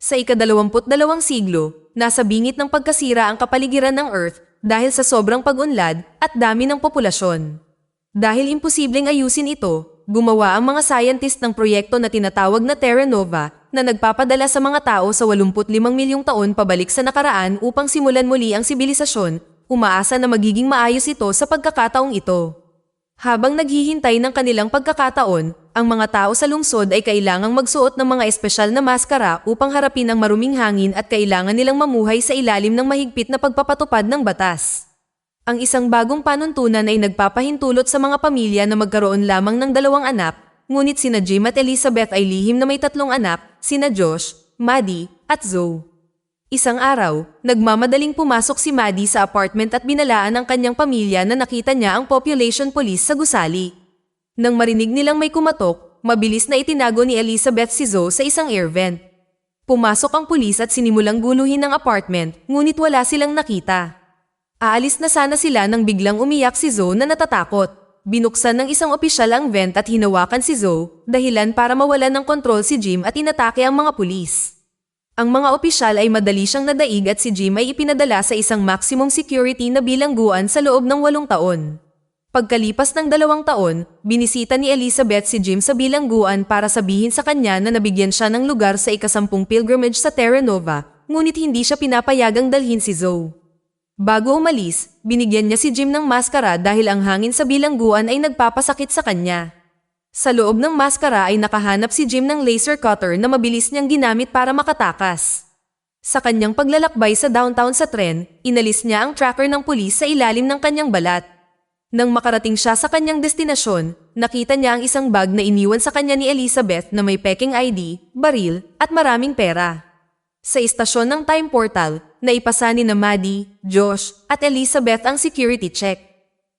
Sa ika-22 siglo, nasa bingit ng pagkasira ang kapaligiran ng Earth dahil sa sobrang pag-unlad at dami ng populasyon. Dahil imposibleng ayusin ito, gumawa ang mga scientist ng proyekto na tinatawag na Terra Nova na nagpapadala sa mga tao sa 85 milyong taon pabalik sa nakaraan upang simulan muli ang sibilisasyon, umaasa na magiging maayos ito sa pagkakataong ito. Habang naghihintay ng kanilang pagkakataon, ang mga tao sa lungsod ay kailangang magsuot ng mga espesyal na maskara upang harapin ang maruming hangin at kailangan nilang mamuhay sa ilalim ng mahigpit na pagpapatupad ng batas. Ang isang bagong panuntunan ay nagpapahintulot sa mga pamilya na magkaroon lamang ng 2 anak, ngunit sina Jim at Elizabeth ay lihim na may 3 anak, sina Josh, Maddie, at Zoe. Isang araw, nagmamadaling pumasok si Maddie sa apartment at binalaan ang kanyang pamilya na nakita niya ang population police sa gusali. Nang marinig nilang may kumatok, mabilis na itinago ni Elizabeth si Zoe sa isang air vent. Pumasok ang pulis at sinimulang guluhin ang apartment, ngunit wala silang nakita. Aalis na sana sila nang biglang umiyak si Zoe na natatakot. Binuksan ng isang opisyal ang vent at hinawakan si Zoe, dahilan para mawalan ng kontrol si Jim at inatake ang mga pulis. Ang mga opisyal ay madali siyang nadaig at si Jim ay ipinadala sa isang maximum security na bilangguan sa loob ng 8 taon. Pagkalipas ng 2 taon, binisita ni Elizabeth si Jim sa bilangguan para sabihin sa kanya na nabigyan siya ng lugar sa ika-10 pilgrimage sa Terra Nova, ngunit hindi siya pinapayagang dalhin si Zoe. Bago umalis, binigyan niya si Jim ng maskara dahil ang hangin sa bilangguan ay nagpapasakit sa kanya. Sa loob ng maskara ay nakahanap si Jim ng laser cutter na mabilis niyang ginamit para makatakas. Sa kanyang paglalakbay sa downtown sa tren, inalis niya ang tracker ng pulis sa ilalim ng kanyang balat. Nang makarating siya sa kanyang destinasyon, nakita niya ang isang bag na iniwan sa kanya ni Elizabeth na may peking ID, baril, at maraming pera. Sa istasyon ng time portal, naipasa ni na Maddie, Josh, at Elizabeth ang security check.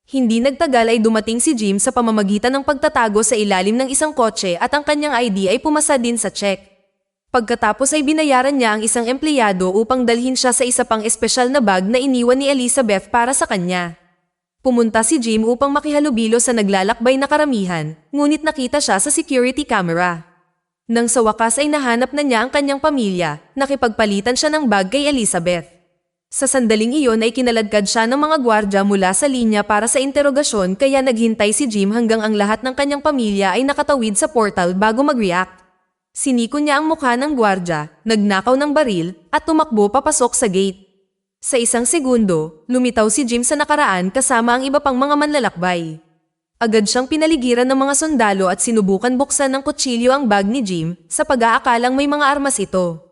Hindi nagtagal ay dumating si Jim sa pamamagitan ng pagtatago sa ilalim ng isang kotse at ang kanyang ID ay pumasa din sa check. Pagkatapos ay binayaran niya ang isang empleyado upang dalhin siya sa isa pang espesyal na bag na iniwan ni Elizabeth para sa kanya. Pumunta si Jim upang makihalubilo sa naglalakbay na karamihan, ngunit nakita siya sa security camera. Nang sa wakas ay nahanap na niya ang kanyang pamilya, nakipagpalitan siya ng bag kay Elizabeth. Sa sandaling iyon ay kinaladkad siya ng mga gwardya mula sa linya para sa interogasyon kaya naghintay si Jim hanggang ang lahat ng kanyang pamilya ay nakatawid sa portal bago mag-react. Siniko niya ang mukha ng gwardya, nagnakaw ng baril, at tumakbo papasok sa gate. Sa isang segundo, lumitaw si Jim sa nakaraan kasama ang iba pang mga manlalakbay. Agad siyang pinaligiran ng mga sundalo at sinubukan buksan ng kutsilyo ang bag ni Jim sa pag-aakalang may mga armas ito.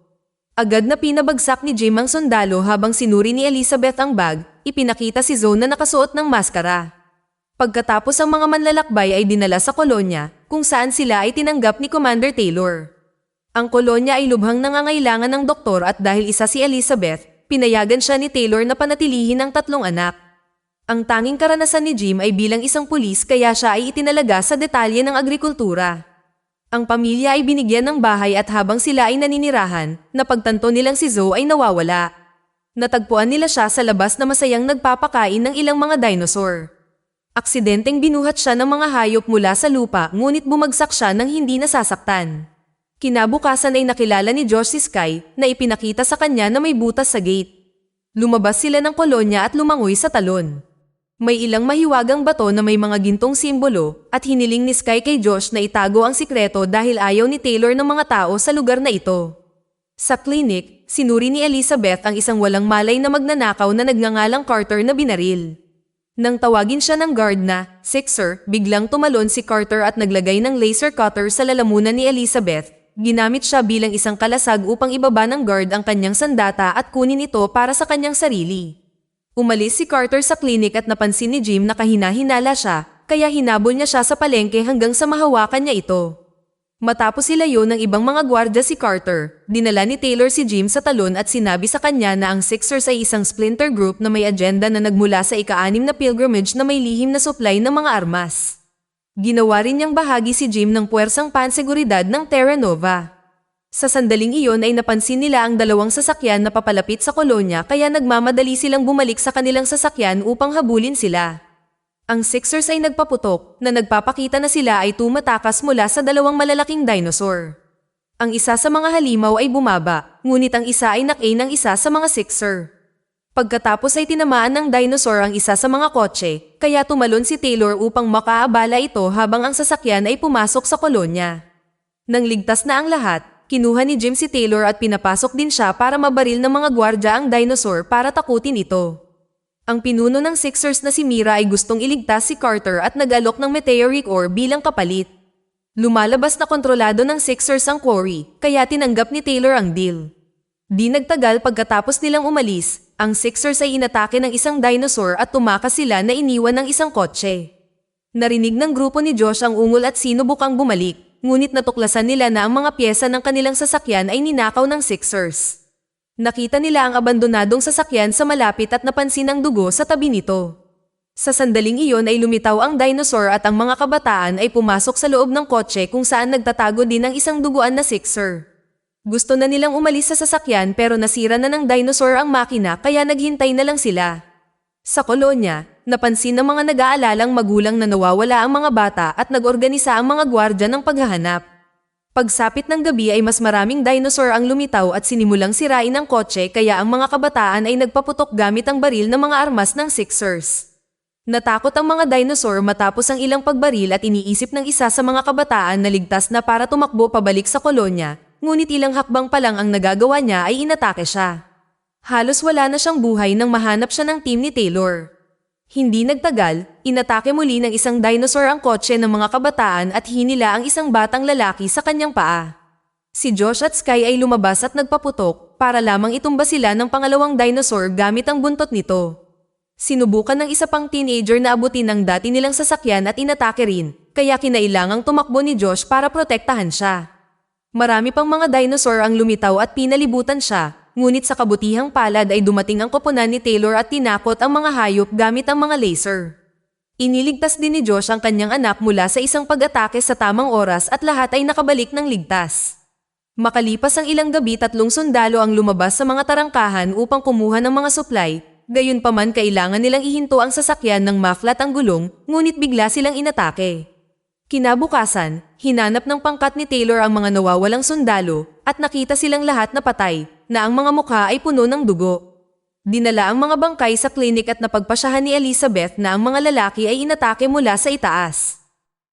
Agad na pinabagsak ni Jim ang sundalo habang sinuri ni Elizabeth ang bag, ipinakita si Zoe na nakasuot ng maskara. Pagkatapos ang mga manlalakbay ay dinala sa kolonya, kung saan sila ay tinanggap ni Commander Taylor. Ang kolonya ay lubhang nangangailangan ng doktor at dahil isa si Elizabeth, pinayagan siya ni Taylor na panatilihin ang 3 anak. Ang tanging karanasan ni Jim ay bilang isang pulis kaya siya ay itinalaga sa detalye ng agrikultura. Ang pamilya ay binigyan ng bahay at habang sila ay naninirahan, napagtanto nilang si Zoe ay nawawala. Natagpuan nila siya sa labas na masayang nagpapakain ng ilang mga dinosaur. Aksidenteng binuhat siya ng mga hayop mula sa lupa ngunit bumagsak siya nang hindi nasasaktan. Kinabukasan ay nakilala ni Josh si Sky na ipinakita sa kanya na may butas sa gate. Lumabas sila ng kolonya at lumangoy sa talon. May ilang mahiwagang bato na may mga gintong simbolo at hiniling ni Sky kay Josh na itago ang sikreto dahil ayaw ni Taylor ng mga tao sa lugar na ito. Sa clinic, sinuri ni Elizabeth ang isang walang malay na magnanakaw na nagngangalang Carter na binaril. Nang tawagin siya ng guard na, "Sixer," biglang tumalon si Carter at naglagay ng laser cutter sa lalamunan ni Elizabeth. Ginamit siya bilang isang kalasag upang ibaba ng guard ang kanyang sandata at kunin ito para sa kanyang sarili. Umalis si Carter sa klinik at napansin ni Jim na kahina-hinala siya, kaya hinabol niya siya sa palengke hanggang sa mahawakan niya ito. Matapos ilayo ng ibang mga gwardya si Carter, dinala ni Taylor si Jim sa talon at sinabi sa kanya na ang Sixers ay isang splinter group na may agenda na nagmula sa ika-6 na pilgrimage na may lihim na supply ng mga armas. Ginawa rin niyang bahagi si Jim ng puwersang panseguridad ng Terra Nova. Sa sandaling iyon ay napansin nila ang 2 sasakyan na papalapit sa kolonya kaya nagmamadali silang bumalik sa kanilang sasakyan upang habulin sila. Ang Sixers ay nagpaputok na nagpapakita na sila ay tumatakas mula sa 2 malalaking dinosaur. Ang isa sa mga halimaw ay bumaba, ngunit ang isa ay nak-A ng isa sa mga Sixer. Pagkatapos ay tinamaan ng dinosaur ang isa sa mga kotse, kaya tumalon si Taylor upang makaabala ito habang ang sasakyan ay pumasok sa kolonya. Nang ligtas na ang lahat, kinuha ni Jim si Taylor at pinapasok din siya para mabaril ng mga gwardya ang dinosaur para takutin ito. Ang pinuno ng Sixers na si Mira ay gustong iligtas si Carter at nag-alok ng meteoric ore bilang kapalit. Lumalabas na kontrolado ng Sixers ang quarry, kaya tinanggap ni Taylor ang deal. Di nagtagal pagkatapos nilang umalis, ang Sixers ay inatake ng isang dinosaur at tumakas sila na iniwan ng isang kotse. Narinig ng grupo ni Josh ang ungol at sinubukang bumalik, ngunit natuklasan nila na ang mga pyesa ng kanilang sasakyan ay ninakaw ng Sixers. Nakita nila ang abandonadong sasakyan sa malapit at napansin ang dugo sa tabi nito. Sa sandaling iyon ay lumitaw ang dinosaur at ang mga kabataan ay pumasok sa loob ng kotse kung saan nagtatago din ang isang duguan na Sixer. Gusto na nilang umalis sa sasakyan pero nasira na ng dinosaur ang makina kaya naghintay na lang sila. Sa kolonya, napansin ng mga nag-aalalang magulang na nawawala ang mga bata at nag-organisa ang mga gwardya ng paghahanap. Pagsapit ng gabi ay mas maraming dinosaur ang lumitaw at sinimulang sirain ang kotse kaya ang mga kabataan ay nagpaputok gamit ang baril ng mga armas ng Sixers. Natakot ang mga dinosaur matapos ang ilang pagbaril at iniisip ng isa sa mga kabataan na ligtas na para tumakbo pabalik sa kolonya, ngunit ilang hakbang pa lang ang nagagawa niya ay inatake siya. Halos wala na siyang buhay nang mahanap siya ng team ni Taylor. Hindi nagtagal, inatake muli ng isang dinosaur ang kotse ng mga kabataan at hinila ang isang batang lalaki sa kanyang paa. Si Josh at Sky ay lumabas at nagpaputok para lamang itumba sila ng pangalawang dinosaur gamit ang buntot nito. Sinubukan ng isa pang teenager na abutin ang dati nilang sasakyan at inatake rin, kaya kinailangang tumakbo ni Josh para protektahan siya. Marami pang mga dinosaur ang lumitaw at pinalibutan siya, ngunit sa kabutihang palad ay dumating ang koponan ni Taylor at tinakot ang mga hayop gamit ang mga laser. Iniligtas din ni Josh ang kanyang anak mula sa isang pag-atake sa tamang oras at lahat ay nakabalik ng ligtas. Makalipas ang ilang gabi, 3 sundalo ang lumabas sa mga tarangkahan upang kumuha ng mga supply. Gayunpaman kailangan nilang ihinto ang sasakyan ng maflat ang gulong, ngunit bigla silang inatake. Kinabukasan, hinanap ng pangkat ni Taylor ang mga nawawalang sundalo at nakita silang lahat na patay, na ang mga mukha ay puno ng dugo. Dinala ang mga bangkay sa klinik at napagpasyahan ni Elizabeth na ang mga lalaki ay inatake mula sa itaas.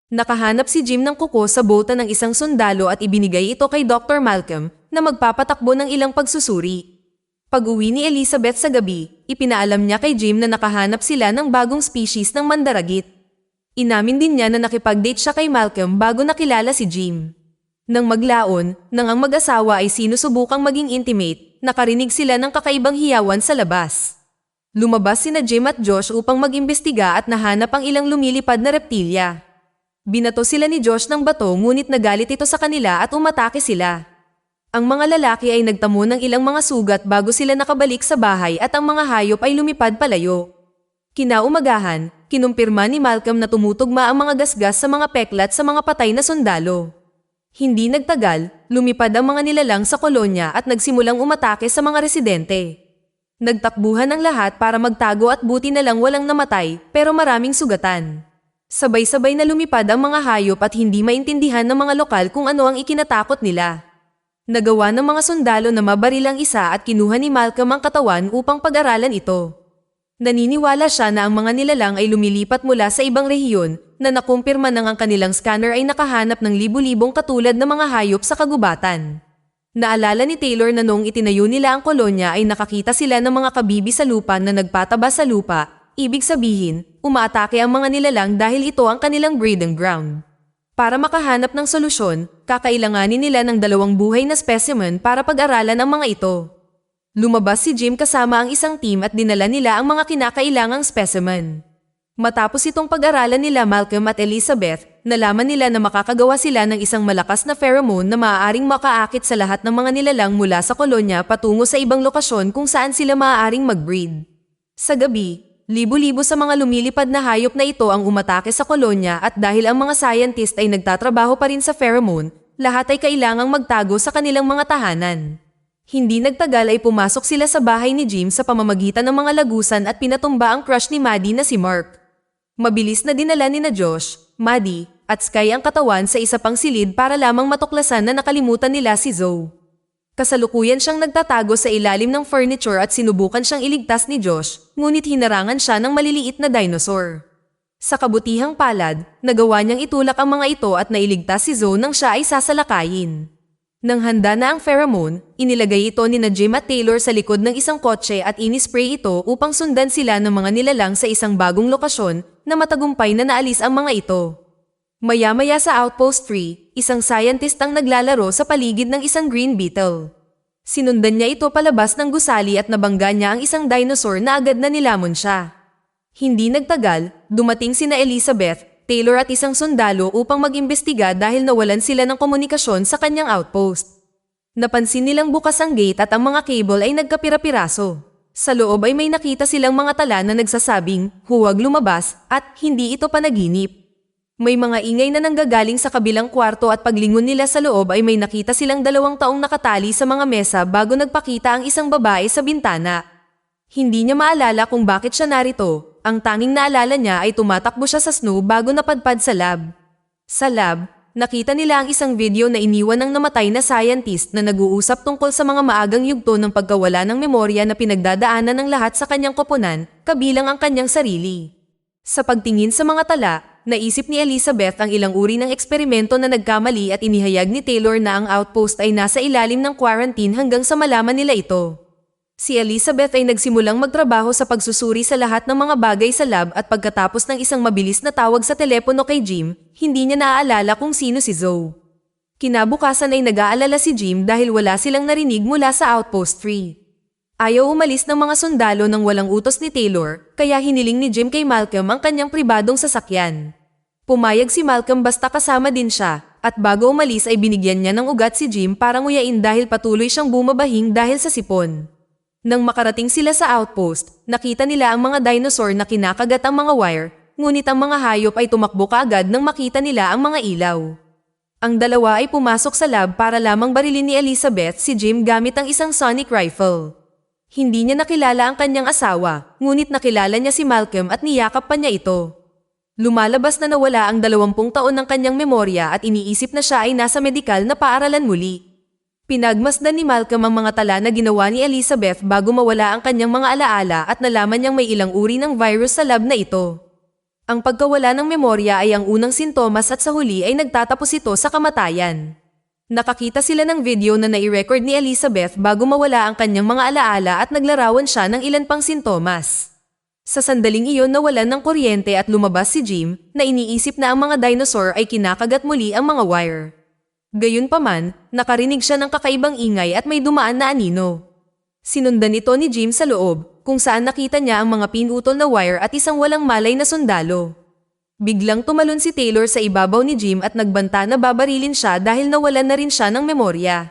Nakahanap si Jim ng kuko sa bota ng isang sundalo at ibinigay ito kay Dr. Malcolm na magpapatakbo ng ilang pagsusuri. Pag-uwi ni Elizabeth sa gabi, ipinaalam niya kay Jim na nakahanap sila ng bagong species ng mandaragit. Inamin din niya na nakipag-date siya kay Malcolm bago nakilala si Jim. Nang maglaon, nang ang mag-asawa ay sinusubukang maging intimate, nakarinig sila ng kakaibang hiyawan sa labas. Lumabas sina Jim at Josh upang mag-imbestiga at nahanap ang ilang lumilipad na reptilya. Binato sila ni Josh ng bato ngunit nagalit ito sa kanila at umatake sila. Ang mga lalaki ay nagtamo ng ilang mga sugat bago sila nakabalik sa bahay at ang mga hayop ay lumipad palayo. Kinaumagahan, kinumpirma ni Malcolm na tumutugma ang mga gasgas sa mga peklat sa mga patay na sundalo. Hindi nagtagal, lumipad ang mga nilalang sa kolonya at nagsimulang umatake sa mga residente. Nagtakbuhan ang lahat para magtago at buti na lang walang namatay pero maraming sugatan. Sabay-sabay na lumipad ang mga hayop at hindi maintindihan ng mga lokal kung ano ang ikinatakot nila. Nagawa ng mga sundalo na mabaril ang isa at kinuha ni Malcolm ang katawan upang pag-aralan ito. Naniniwala siya na ang mga nilalang ay lumilipat mula sa ibang rehiyon na nakumpirma nang ang kanilang scanner ay nakahanap ng libu-libong katulad ng mga hayop sa kagubatan. Naalala ni Taylor na noong itinayo nila ang kolonya ay nakakita sila ng mga kabibi sa lupa na nagpataba sa lupa, ibig sabihin, umaatake ang mga nilalang dahil ito ang kanilang breeding ground. Para makahanap ng solusyon, kakailanganin nila ng 2 buhay na specimen para pag-aralan ang mga ito. Lumabas si Jim kasama ang isang team at dinala nila ang mga kinakailangang specimen. Matapos itong pag-aralan nila Malcolm at Elizabeth, nalaman nila na makakagawa sila ng isang malakas na pheromone na maaaring makaakit sa lahat ng mga nilalang mula sa kolonya patungo sa ibang lokasyon kung saan sila maaaring mag-breed. Sa gabi, libo-libo sa mga lumilipad na hayop na ito ang umatake sa kolonya at dahil ang mga scientist ay nagtatrabaho pa rin sa pheromone, lahat ay kailangang magtago sa kanilang mga tahanan. Hindi nagtagal ay pumasok sila sa bahay ni Jim sa pamamagitan ng mga lagusan at pinatumba ang crush ni Maddie na si Mark. Mabilis na dinala ni na Josh, Maddie, at Sky ang katawan sa isa pang silid para lamang matuklasan na nakalimutan nila si Zoe. Kasalukuyan siyang nagtatago sa ilalim ng furniture at sinubukan siyang iligtas ni Josh, ngunit hinarangan siya ng maliliit na dinosaur. Sa kabutihang palad, nagawa niyang itulak ang mga ito at nailigtas si Zoe nang siya ay sasalakayin. Nang handa na ang pheromone, inilagay ito ni Jim at Taylor sa likod ng isang kotse at inispray ito upang sundan sila ng mga nilalang sa isang bagong lokasyon na matagumpay na naalis ang mga ito. Maya-maya sa Outpost 3, isang scientist ang naglalaro sa paligid ng isang green beetle. Sinundan niya ito palabas ng gusali at nabangga niya ang isang dinosaur na agad na nilamon siya. Hindi nagtagal, dumating sina Elizabeth, Taylor at isang sundalo upang mag-imbestiga dahil nawalan sila ng komunikasyon sa kanyang outpost. Napansin nilang bukas ang gate at ang mga cable ay nagkapira-piraso. Sa loob ay may nakita silang mga tala na nagsasabing, huwag lumabas at hindi ito panaginip. May mga ingay na nanggagaling sa kabilang kwarto at paglingon nila sa loob ay may nakita silang 2 taong nakatali sa mga mesa bago nagpakita ang isang babae sa bintana. Hindi niya maalala kung bakit siya narito. Ang tanging naalala niya ay tumatakbo siya sa snow bago napadpad sa lab. Sa lab, nakita nila ang isang video na iniwan ng namatay na scientist na nag-uusap tungkol sa mga maagang yugto ng pagkawala ng memorya na pinagdadaanan ng lahat sa kanyang koponan, kabilang ang kanyang sarili. Sa pagtingin sa mga tala, naisip ni Elizabeth ang ilang uri ng eksperimento na nagkamali at inihayag ni Taylor na ang outpost ay nasa ilalim ng quarantine hanggang sa malaman nila ito. Si Elizabeth ay nagsimulang magtrabaho sa pagsusuri sa lahat ng mga bagay sa lab at pagkatapos ng isang mabilis na tawag sa telepono kay Jim, hindi niya naaalala kung sino si Zoe. Kinabukasan ay nag-aalala si Jim dahil wala silang narinig mula sa Outpost 3. Ayaw umalis ng mga sundalo nang walang utos ni Taylor, kaya hiniling ni Jim kay Malcolm ang kanyang pribadong sasakyan. Pumayag si Malcolm basta kasama din siya, at bago umalis ay binigyan niya ng ugat si Jim para nguyain dahil patuloy siyang bumabahing dahil sa sipon. Nang makarating sila sa outpost, nakita nila ang mga dinosaur na kinakagat ang mga wire, ngunit ang mga hayop ay tumakbo kaagad nang makita nila ang mga ilaw. Ang dalawa ay pumasok sa lab para lamang barilin ni Elizabeth si Jim gamit ang isang sonic rifle. Hindi niya nakilala ang kanyang asawa, ngunit nakilala niya si Malcolm at niyakap pa niya ito. Lumalabas na nawala ang 20 taon ng kanyang memorya at iniisip na siya ay nasa medikal na paaralan muli. Pinagmasdan ni Malcolm ang mga tala na ginawa ni Elizabeth bago mawala ang kanyang mga alaala at nalaman niyang may ilang uri ng virus sa lab na ito. Ang pagkawala ng memorya ay ang unang sintomas at sa huli ay nagtatapos ito sa kamatayan. Nakakita sila ng video na nai-record ni Elizabeth bago mawala ang kanyang mga alaala at naglarawan siya ng ilan pang sintomas. Sa sandaling iyon nawalan ng kuryente at lumabas si Jim na iniisip na ang mga dinosaur ay kinakagat muli ang mga wire. Gayunpaman, nakarinig siya ng kakaibang ingay at may dumaan na anino. Sinundan ito ni Jim sa loob, kung saan nakita niya ang mga pinutol na wire at isang walang malay na sundalo. Biglang tumalon si Taylor sa ibabaw ni Jim at nagbanta na babarilin siya dahil nawalan na rin siya ng memorya.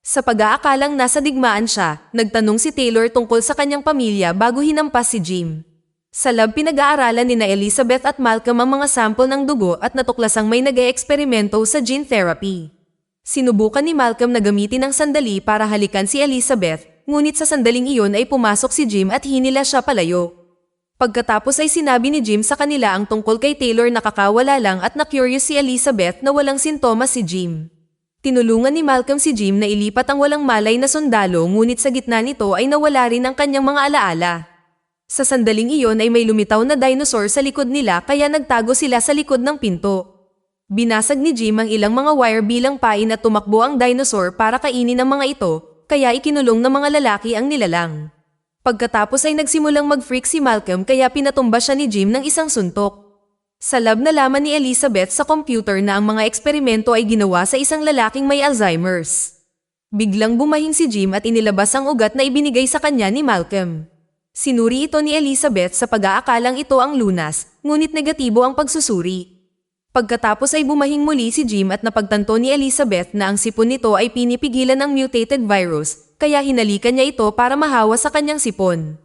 Sa pag-aakalang nasa digmaan siya, nagtanong si Taylor tungkol sa kanyang pamilya bago hinampas si Jim. Sa lab pinag-aaralan ni Elizabeth at Malcolm ang mga sample ng dugo at natuklasang may nag-eeksperimento sa gene therapy. Sinubukan ni Malcolm na gamitin ang sandali para halikan si Elizabeth, ngunit sa sandaling iyon ay pumasok si Jim at hinila siya palayo. Pagkatapos ay sinabi ni Jim sa kanila ang tungkol kay Taylor na kakawala lang at na-curious si Elizabeth na walang sintomas si Jim. Tinulungan ni Malcolm si Jim na ilipat ang walang malay na sundalo ngunit sa gitna nito ay nawala rin ang kanyang mga alaala. Sa sandaling iyon ay may lumitaw na dinosaur sa likod nila kaya nagtago sila sa likod ng pinto. Binasag ni Jim ang ilang mga wire bilang pain at tumakbo ang dinosaur para kainin ang mga ito, kaya ikinulong ng mga lalaki ang nilalang. Pagkatapos ay nagsimulang mag-freak si Malcolm kaya pinatumba siya ni Jim ng isang suntok. Sa lab nalaman ni Elizabeth sa computer na ang mga eksperimento ay ginawa sa isang lalaking may Alzheimer's. Biglang bumahing si Jim at inilabas ang ugat na ibinigay sa kanya ni Malcolm. Sinuri ito ni Elizabeth sa pag-aakalang ito ang lunas, ngunit negatibo ang pagsusuri. Pagkatapos ay bumahing muli si Jim at napagtanto ni Elizabeth na ang sipon nito ay pinipigilan ng mutated virus, kaya hinalikan niya ito para mahawa sa kanyang sipon.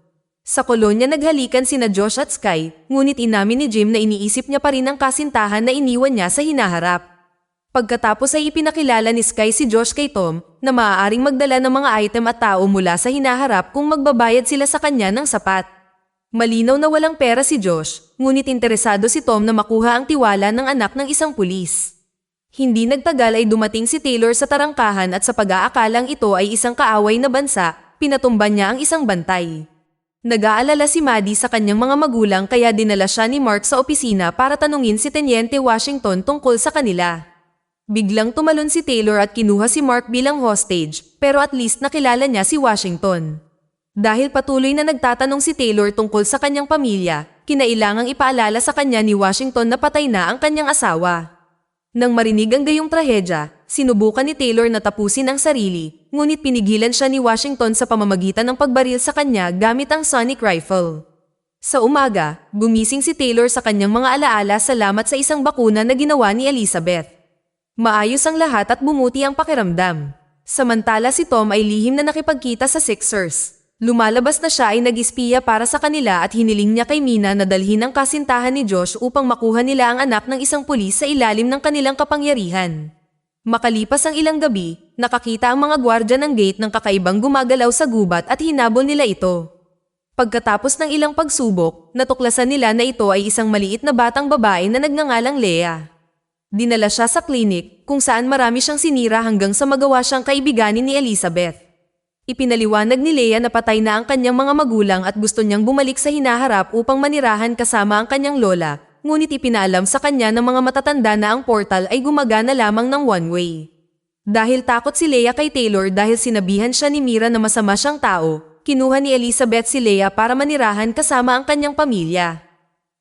Sa kolonya naghalikan sina Josh at Sky, ngunit inamin ni Jim na iniisip niya pa rin ang kasintahan na iniwan niya sa hinaharap. Pagkatapos ay ipinakilala ni Sky si Josh kay Tom na maaaring magdala ng mga item at tao mula sa hinaharap kung magbabayad sila sa kanya ng sapat. Malinaw na walang pera si Josh, ngunit interesado si Tom na makuha ang tiwala ng anak ng isang pulis. Hindi nagtagal ay dumating si Taylor sa tarangkahan at sa pag-aakalang ito ay isang kaaway na bansa, pinatumban niya ang isang bantay. Nag-aalala si Maddie sa kanyang mga magulang kaya dinala siya ni Mark sa opisina para tanungin si Tenyente Washington tungkol sa kanila. Biglang tumalon si Taylor at kinuha si Mark bilang hostage, pero at least nakilala niya si Washington. Dahil patuloy na nagtatanong si Taylor tungkol sa kanyang pamilya, kinailangang ipaalala sa kanya ni Washington na patay na ang kanyang asawa. Nang marinig ang gayong trahedya, sinubukan ni Taylor na tapusin ang sarili, ngunit pinigilan siya ni Washington sa pamamagitan ng pagbaril sa kanya gamit ang sonic rifle. Sa umaga, gumising si Taylor sa kanyang mga alaala salamat sa isang bakuna na ginawa ni Elizabeth. Maayos ang lahat at bumuti ang pakiramdam. Samantala si Tom ay lihim na nakipagkita sa Sixers. Lumalabas na siya ay nag-espiya para sa kanila at hiniling niya kay Mina na dalhin ang kasintahan ni Josh upang makuha nila ang anak ng isang pulis sa ilalim ng kanilang kapangyarihan. Makalipas ang ilang gabi, nakakita ang mga gwardya ng gate ng kakaibang gumagalaw sa gubat at hinabol nila ito. Pagkatapos ng ilang pagsubok, natuklasan nila na ito ay isang maliit na batang babae na nagngangalang Leah. Dinala siya sa klinik kung saan marami siyang sinira hanggang sa magawa siyang kaibiganin ni Elizabeth. Ipinaliwanag ni Leah na patay na ang kanyang mga magulang at gusto niyang bumalik sa hinaharap upang manirahan kasama ang kanyang lola, ngunit ipinaalam sa kanya ng mga matatanda na ang portal ay gumagana lamang ng one-way. Dahil takot si Leah kay Taylor dahil sinabihan siya ni Mira na masama siyang tao, kinuha ni Elizabeth si Leah para manirahan kasama ang kanyang pamilya.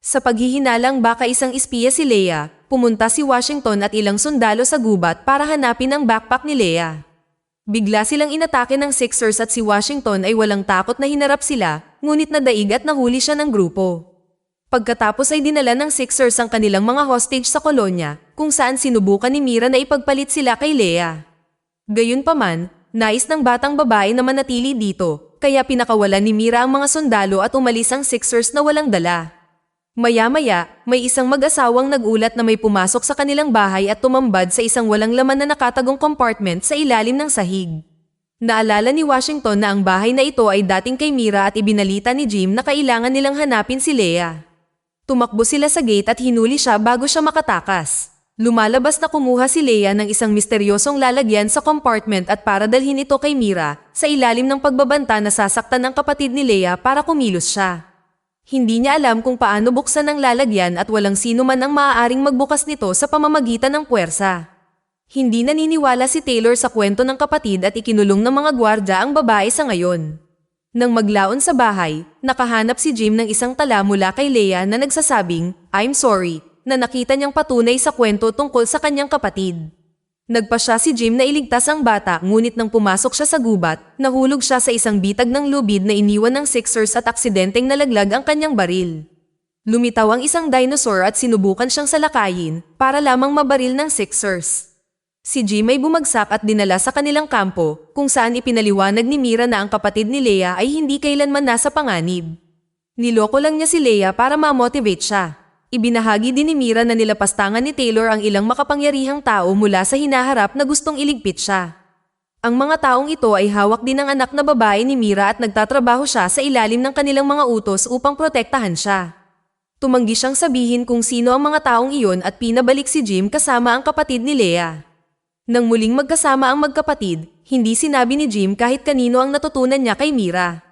Sa paghihinalang baka isang espiya si Leah, pumunta si Washington at ilang sundalo sa gubat para hanapin ang backpack ni Leah. Bigla silang inatake ng Sixers at si Washington ay walang takot na hinarap sila, ngunit nadaig at nahuli siya ng grupo. Pagkatapos ay dinala ng Sixers ang kanilang mga hostage sa kolonya, kung saan sinubukan ni Mira na ipagpalit sila kay Leah. Gayunpaman, nais ng batang babae na manatili dito, kaya pinakawalan ni Mira ang mga sundalo at umalis ang Sixers na walang dala. Maya-maya, may isang mag-asawang nagulat na may pumasok sa kanilang bahay at tumambad sa isang walang laman na nakatagong compartment sa ilalim ng sahig. Naalala ni Washington na ang bahay na ito ay dating kay Mira at ibinalita ni Jim na kailangan nilang hanapin si Leah. Tumakbo sila sa gate at hinuli siya bago siya makatakas. Lumalabas na kumuha si Leah ng isang misteryosong lalagyan sa compartment at para dalhin ito kay Mira, sa ilalim ng pagbabanta na sasaktan ng kapatid ni Leah para kumilos siya. Hindi niya alam kung paano buksan ang lalagyan at walang sino man ang maaaring magbukas nito sa pamamagitan ng puwersa. Hindi naniniwala si Taylor sa kwento ng kapatid at ikinulong ng mga gwardya ang babae sa ngayon. Nang maglaon sa bahay, nakahanap si Jim ng isang tala mula kay Leah na nagsasabing, "I'm sorry," na nakita niyang patunay sa kwento tungkol sa kanyang kapatid. Nagpa siya si Jim na iligtas ang bata ngunit nang pumasok siya sa gubat, nahulog siya sa isang bitag ng lubid na iniwan ng Sixers at aksidenteng nalaglag ang kanyang baril. Lumitaw ang isang dinosaur at sinubukan siyang salakayin para lamang mabaril ng Sixers. Si Jim ay bumagsak at dinala sa kanilang kampo kung saan ipinaliwanag ni Mira na ang kapatid ni Leah ay hindi kailanman nasa panganib. Niloko lang niya si Leah para ma-motivate siya. Ibinahagi din ni Mira na nilapastangan ni Taylor ang ilang makapangyarihang tao mula sa hinaharap na gustong iligpit siya. Ang mga taong ito ay hawak din ng anak na babae ni Mira at nagtatrabaho siya sa ilalim ng kanilang mga utos upang protektahan siya. Tumanggi siyang sabihin kung sino ang mga taong iyon at pinabalik si Jim kasama ang kapatid ni Leah. Nang muling magkasama ang magkapatid, hindi sinabi ni Jim kahit kanino ang natutunan niya kay Mira.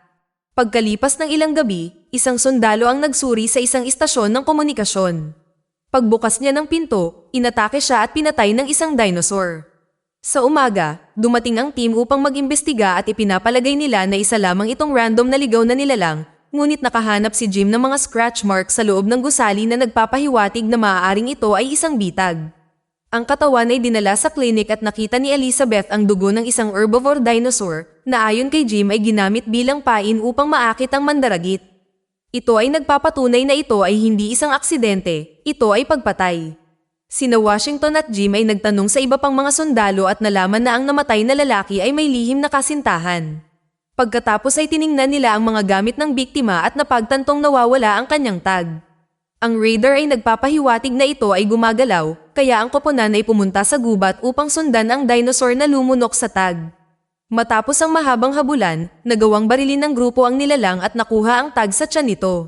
Pagkalipas ng ilang gabi, isang sundalo ang nagsuri sa isang istasyon ng komunikasyon. Pagbukas niya ng pinto, inatake siya at pinatay ng isang dinosaur. Sa umaga, dumating ang team upang mag-imbestiga at ipinapalagay nila na isa lamang itong random na ligaw na nilalang, ngunit nakahanap si Jim ng mga scratch marks sa loob ng gusali na nagpapahiwatig na maaaring ito ay isang bitag. Ang katawan ay dinala sa klinik at nakita ni Elizabeth ang dugo ng isang herbivore dinosaur na ayon kay Jim ay ginamit bilang pain upang maakit ang mandaragit. Ito ay nagpapatunay na ito ay hindi isang aksidente, ito ay pagpatay. Sina Washington at Jim ay nagtanong sa iba pang mga sundalo at nalaman na ang namatay na lalaki ay may lihim na kasintahan. Pagkatapos ay tiningnan nila ang mga gamit ng biktima at napagtantong nawawala ang kanyang tag. Ang raider ay nagpapahiwatig na ito ay gumagalaw, kaya ang koponan ay pumunta sa gubat upang sundan ang dinosaur na lumunok sa tag. Matapos ang mahabang habulan, nagawang barilin ng grupo ang nilalang at nakuha ang tag sa tiyan nito.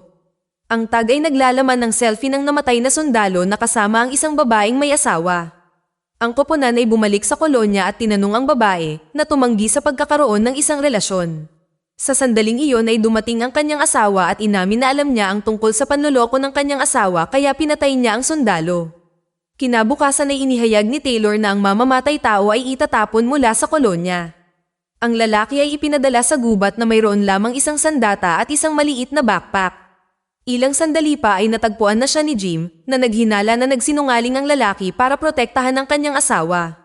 Ang tag ay naglalaman ng selfie ng namatay na sundalo na kasama ang isang babaeng may asawa. Ang koponan ay bumalik sa kolonya at tinanong ang babae na tumanggi sa pagkakaroon ng isang relasyon. Sa sandaling iyon ay dumating ang kanyang asawa at inamin na alam niya ang tungkol sa panloloko ng kanyang asawa kaya pinatay niya ang sundalo. Kinabukasan ay inihayag ni Taylor na ang mamamatay tao ay itatapon mula sa kolonya. Ang lalaki ay ipinadala sa gubat na mayroon lamang isang sandata at isang maliit na backpack. Ilang sandali pa ay natagpuan na siya ni Jim na naghinala na nagsinungaling ang lalaki para protektahan ang kanyang asawa.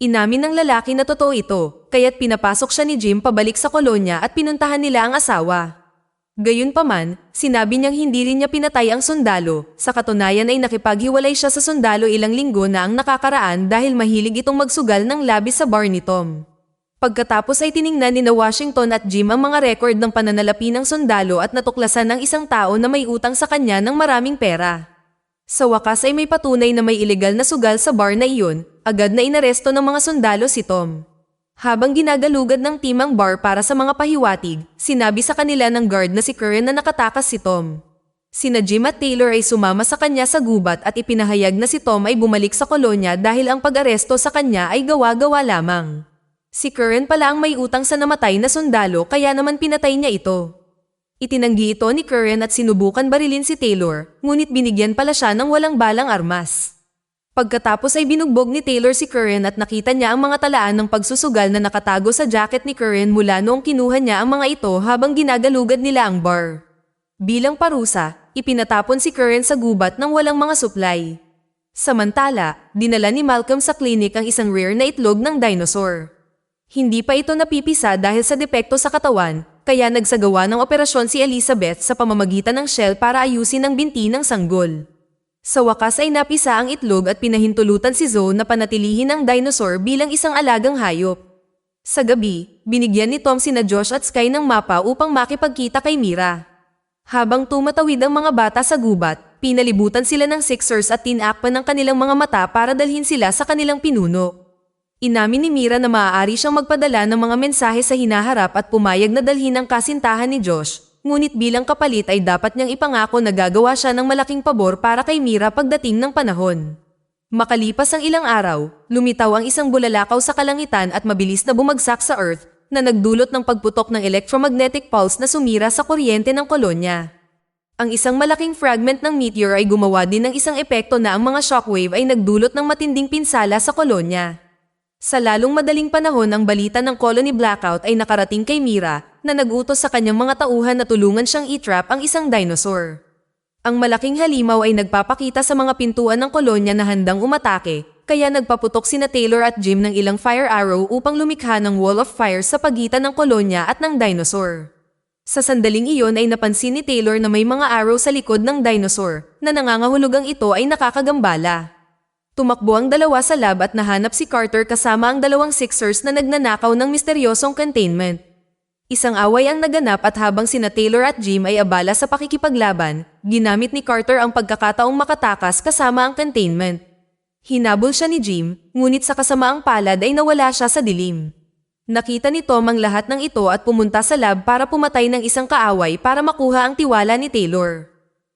Inamin ng lalaki na totoo ito, kaya't pinapasok siya ni Jim pabalik sa kolonya at pinuntahan nila ang asawa. Gayunpaman, sinabi niyang hindi rin niya pinatay ang sundalo, sa katunayan ay nakipaghiwalay siya sa sundalo ilang linggo na ang nakakaraan dahil mahilig itong magsugal ng labis sa bar ni Tom. Pagkatapos ay tiningnan ni na Washington at Jim ang mga record ng pananalapi ng sundalo at natuklasan ng isang tao na may utang sa kanya ng maraming pera. Sa wakas ay may patunay na may ilegal na sugal sa bar na iyon, agad na inaresto ng mga sundalo si Tom. Habang ginagalugad ng team ang bar para sa mga pahiwatig, sinabi sa kanila ng guard na si Curran na nakatakas si Tom. Sina Jim at Taylor ay sumama sa kanya sa gubat at ipinahayag na si Tom ay bumalik sa kolonya dahil ang pag-aresto sa kanya ay gawa-gawa lamang. Si Curran pala ang may utang sa namatay na sundalo kaya naman pinatay niya ito. Itinanggi ito ni Curran at sinubukan barilin si Taylor, ngunit binigyan pala siya ng walang balang armas. Pagkatapos ay binugbog ni Taylor si Curran at nakita niya ang mga talaan ng pagsusugal na nakatago sa jacket ni Curran mula noong kinuha niya ang mga ito habang ginagalugad nila ang bar. Bilang parusa, ipinatapon si Curran sa gubat ng walang mga supply. Samantala, dinala ni Malcolm sa klinik ang isang rare na itlog ng dinosaur. Hindi pa ito napipisa dahil sa depekto sa katawan, kaya nagsagawa ng operasyon si Elizabeth sa pamamagitan ng shell para ayusin ang binti ng sanggol. Sa wakas ay napisa ang itlog at pinahintulutan si Zoe na panatilihin ang dinosaur bilang isang alagang hayop. Sa gabi, binigyan ni Tom sina Josh at Sky ng mapa upang makipagkita kay Mira. Habang tumatawid ang mga bata sa gubat, pinalibutan sila ng Sixers at tinakpan ng kanilang mga mata para dalhin sila sa kanilang pinuno. Inamin ni Mira na maaari siyang magpadala ng mga mensahe sa hinaharap at pumayag na dalhin ang kasintahan ni Josh, ngunit bilang kapalit ay dapat niyang ipangako na gagawa siya ng malaking pabor para kay Mira pagdating ng panahon. Makalipas ang ilang araw, lumitaw ang isang bulalakaw sa kalangitan at mabilis na bumagsak sa Earth na nagdulot ng pagputok ng electromagnetic pulse na sumira sa kuryente ng kolonya. Ang isang malaking fragment ng meteor ay gumawa din ng isang epekto na ang mga shockwave ay nagdulot ng matinding pinsala sa kolonya. Sa lalong madaling panahon ang balita ng colony blackout ay nakarating kay Mira na nagutos sa kanyang mga tauhan na tulungan siyang i-trap ang isang dinosaur. Ang malaking halimaw ay nagpapakita sa mga pintuan ng kolonya na handang umatake, kaya nagpaputok sina Taylor at Jim ng ilang fire arrow upang lumikha ng wall of fire sa pagitan ng kolonya at ng dinosaur. Sa sandaling iyon ay napansin ni Taylor na may mga arrow sa likod ng dinosaur na nangangahulugang ito ay nakakagambala. Tumakbo ang dalawa sa lab at nahanap si Carter kasama ang dalawang Sixers na nagnanakaw ng misteryosong containment. Isang away ang naganap at habang sina Taylor at Jim ay abala sa pakikipaglaban, ginamit ni Carter ang pagkakataong makatakas kasama ang containment. Hinabol siya ni Jim, ngunit sa kasamaang palad ay nawala siya sa dilim. Nakita ni Tom ang lahat ng ito at pumunta sa lab para pumatay ng isang kaaway para makuha ang tiwala ni Taylor.